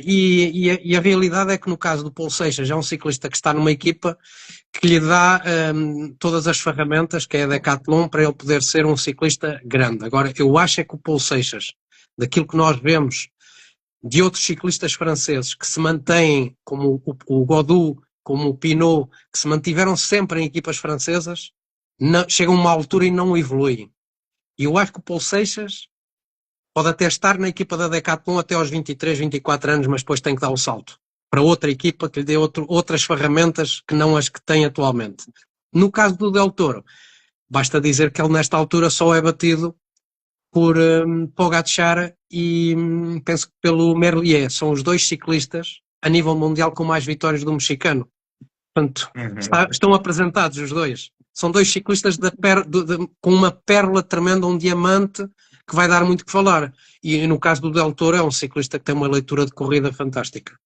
Speaker 1: E a realidade é que no caso do Paulo Seixas é um ciclista que está numa equipa que lhe dá todas as ferramentas, que é a Decathlon, para ele poder ser um ciclista grande. Agora, eu acho é que o Paulo Seixas, daquilo que nós vemos de outros ciclistas franceses que se mantêm, como o Gaudu, como o Pinot, que se mantiveram sempre em equipas francesas, chegam a uma altura e não evoluem. E eu acho que o Paulo Seixas pode até estar na equipa da Decathlon até aos 23, 24 anos, mas depois tem que dar o salto para outra equipa que lhe dê outras ferramentas que não as que tem atualmente. No caso do Del Toro, basta dizer que ele nesta altura só é batido por Pogacar e penso que pelo Merlier. São os dois ciclistas a nível mundial com mais vitórias do mexicano. Portanto, estão apresentados os dois. São dois ciclistas com uma pérola tremenda, um diamante que vai dar muito que falar. E no caso do Del Toro é um ciclista que tem uma leitura de corrida fantástica.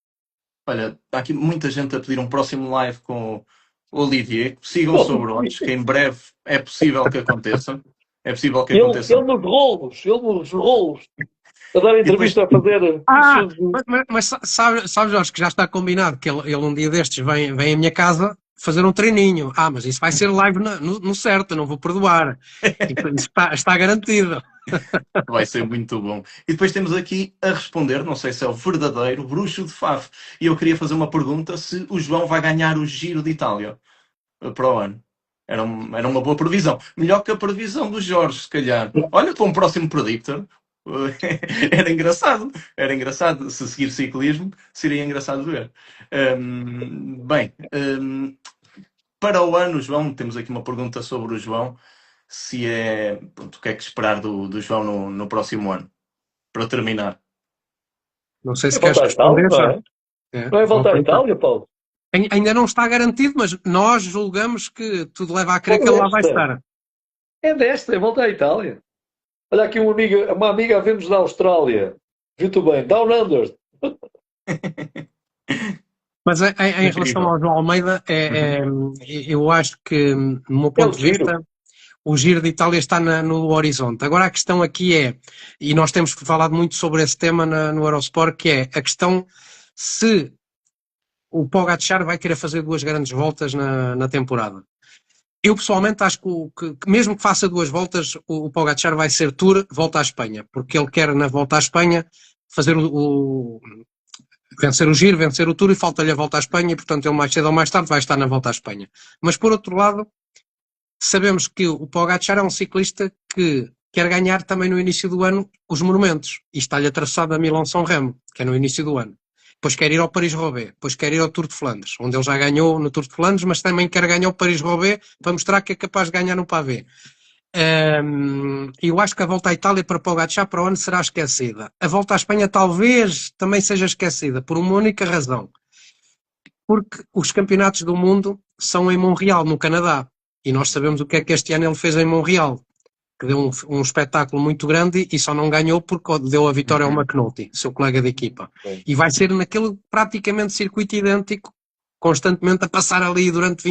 Speaker 3: Olha, há aqui muita gente a pedir um próximo live com o Olivier. Sigam o Sobrones, que em breve é possível que aconteça. É possível que aconteça.
Speaker 2: Ele nos rolos. A dar entrevista a fazer...
Speaker 1: Mas sabe, Jorge, que já está combinado que ele um dia destes vem à minha casa fazer um treininho. Mas isso vai ser live no certo, não vou perdoar. Isso está garantido.
Speaker 3: Vai ser muito bom. E depois temos aqui a responder, não sei se é o verdadeiro bruxo de Faf. E eu queria fazer uma pergunta se o João vai ganhar o Giro de Itália para o ano. Era uma boa previsão. Melhor que a previsão do Jorge, se calhar. Olha, para um próximo predictor. Era engraçado. Se seguir ciclismo, seria engraçado ver. Para o ano, João, temos aqui uma pergunta sobre o João. Se é... Pronto, o que é que esperar do João no próximo ano? Para terminar.
Speaker 1: Não sei se queres responder.
Speaker 2: Não é voltar à Itália, Paulo?
Speaker 1: Ainda não está garantido, mas nós julgamos que tudo leva a crer que ele lá vai estar.
Speaker 2: É voltar à Itália. Olha aqui uma amiga a ver-nos da Austrália. Viu-te bem, Down Under.
Speaker 1: Mas em relação ao João Almeida, eu acho que, no meu ponto de vista, o Giro de Itália está no horizonte. Agora a questão aqui e nós temos falado muito sobre esse tema no Eurosport, que é a questão se o Pogacar vai querer fazer 2 grandes voltas na temporada. Eu pessoalmente acho que mesmo que faça 2 voltas, o Pogacar vai ser Tour, volta à Espanha, porque ele quer na volta à Espanha fazer vencer o Giro, vencer o Tour, e falta-lhe a volta à Espanha, e portanto ele mais cedo ou mais tarde vai estar na volta à Espanha. Mas por outro lado, sabemos que o Pogacar é um ciclista que quer ganhar também no início do ano os monumentos, e está-lhe atravessado a Milão-São Remo, que é no início do ano. Depois quer ir ao Paris-Roubaix, depois quer ir ao Tour de Flandres, onde ele já ganhou no Tour de Flandres, mas também quer ganhar o Paris-Roubaix para mostrar que é capaz de ganhar no pavé. Eu acho que a volta à Itália para Pogacar para o ano será esquecida. A volta à Espanha talvez também seja esquecida, por uma única razão. Porque os campeonatos do mundo são em Montreal, no Canadá. E nós sabemos o que é que este ano ele fez em Montreal, que deu um espetáculo muito grande e só não ganhou porque deu a vitória ao McNulty, seu colega de equipa. E vai ser naquele praticamente circuito idêntico, constantemente a passar ali durante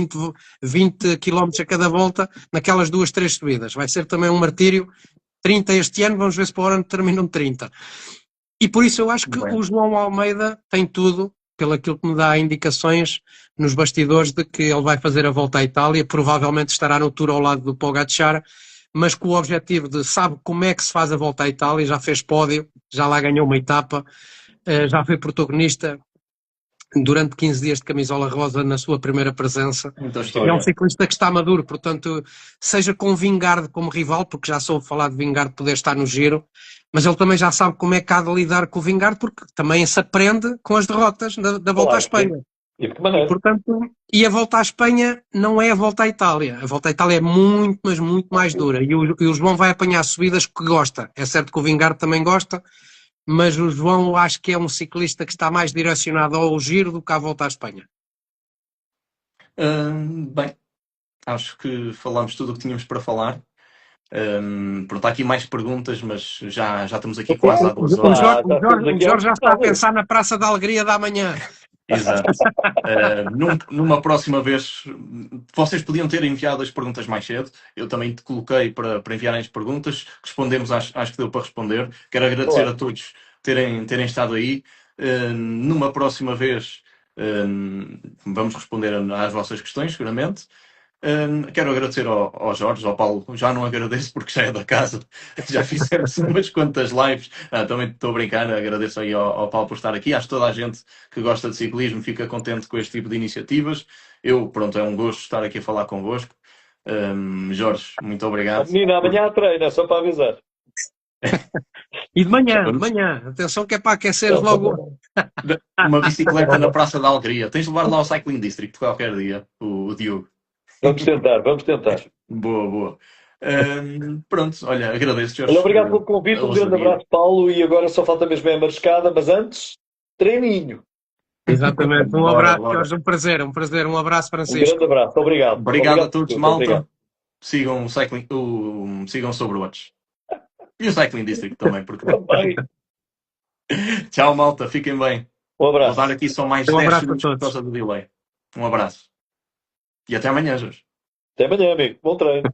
Speaker 1: 20 km a cada volta, naquelas 2, 3 subidas. Vai ser também um martírio. 30 este ano, vamos ver se para o ano terminam 30. E por isso eu acho que o João Almeida tem tudo, pelo aquilo que me dá indicações nos bastidores, de que ele vai fazer a volta à Itália, provavelmente estará no Tour ao lado do Pogacar, mas com o objetivo de sabe como é que se faz a volta à Itália, já fez pódio, já lá ganhou uma etapa, já foi protagonista durante 15 dias de camisola rosa na sua primeira presença. É um ciclista que está maduro, portanto, seja com Vingegaard como rival, porque já soube falar de Vingegaard poder estar no Giro, mas ele também já sabe como é que há de lidar com o Vingegaard, porque também se aprende com as derrotas da volta à Espanha.
Speaker 2: E de que maneira?
Speaker 1: Portanto, e a volta à Espanha não é a volta à Itália. A volta à Itália é muito, mas muito mais dura. E o João vai apanhar subidas que gosta. É certo que o Vingegaard também gosta, mas o João acho que é um ciclista que está mais direcionado ao Giro do que à volta à Espanha.
Speaker 3: Bem, acho que falámos tudo o que tínhamos para falar. Pronto, há aqui mais perguntas, mas já estamos aqui quase há 2 horas.
Speaker 1: O Jorge já está a pensar na Praça da Alegria da manhã.
Speaker 3: Exato. Numa próxima vez, vocês podiam ter enviado as perguntas mais cedo. Eu também te coloquei para enviarem as perguntas. Respondemos, acho que deu para responder. Quero agradecer
Speaker 2: Olá.
Speaker 3: a todos terem estado aí. Numa próxima vez, vamos responder às vossas questões, seguramente. Quero agradecer ao Jorge, ao Paulo. Já não agradeço porque já é da casa. Já fizemos umas quantas lives. Também estou a brincar. Agradeço aí ao Paulo por estar aqui. Acho que toda a gente que gosta de ciclismo fica contente com este tipo de iniciativas. Pronto, é um gosto estar aqui a falar convosco. Jorge, muito obrigado.
Speaker 2: Menina, amanhã treina, só para avisar.
Speaker 1: E de manhã, atenção que é para aqueceres logo.
Speaker 3: Uma bicicleta na Praça da Alegria. Tens de levar lá ao Cycling District qualquer dia, o Diogo.
Speaker 2: Vamos tentar.
Speaker 3: Boa. Pronto, olha, agradeço, Jorge.
Speaker 2: Olha, obrigado pelo convite, um grande abraço, Paulo, e agora só falta mesmo a mariscada, mas antes, treininho.
Speaker 1: Exatamente. Um abraço, Jorge, um prazer. Um abraço,
Speaker 2: Um
Speaker 1: Francisco.
Speaker 2: grande abraço, obrigado.
Speaker 3: Obrigado a todos, malta.
Speaker 2: Obrigado.
Speaker 3: Sigam o Cycling, sigam o Overwatch. E o Cycling District também, porque
Speaker 2: Também.
Speaker 3: Tchau, malta, fiquem bem.
Speaker 2: Um abraço.
Speaker 3: Vou dar aqui só mais 10 segundos por causa do delay. Um abraço. E até amanhã, Jorge.
Speaker 2: Até amanhã, amigo. Bom treino.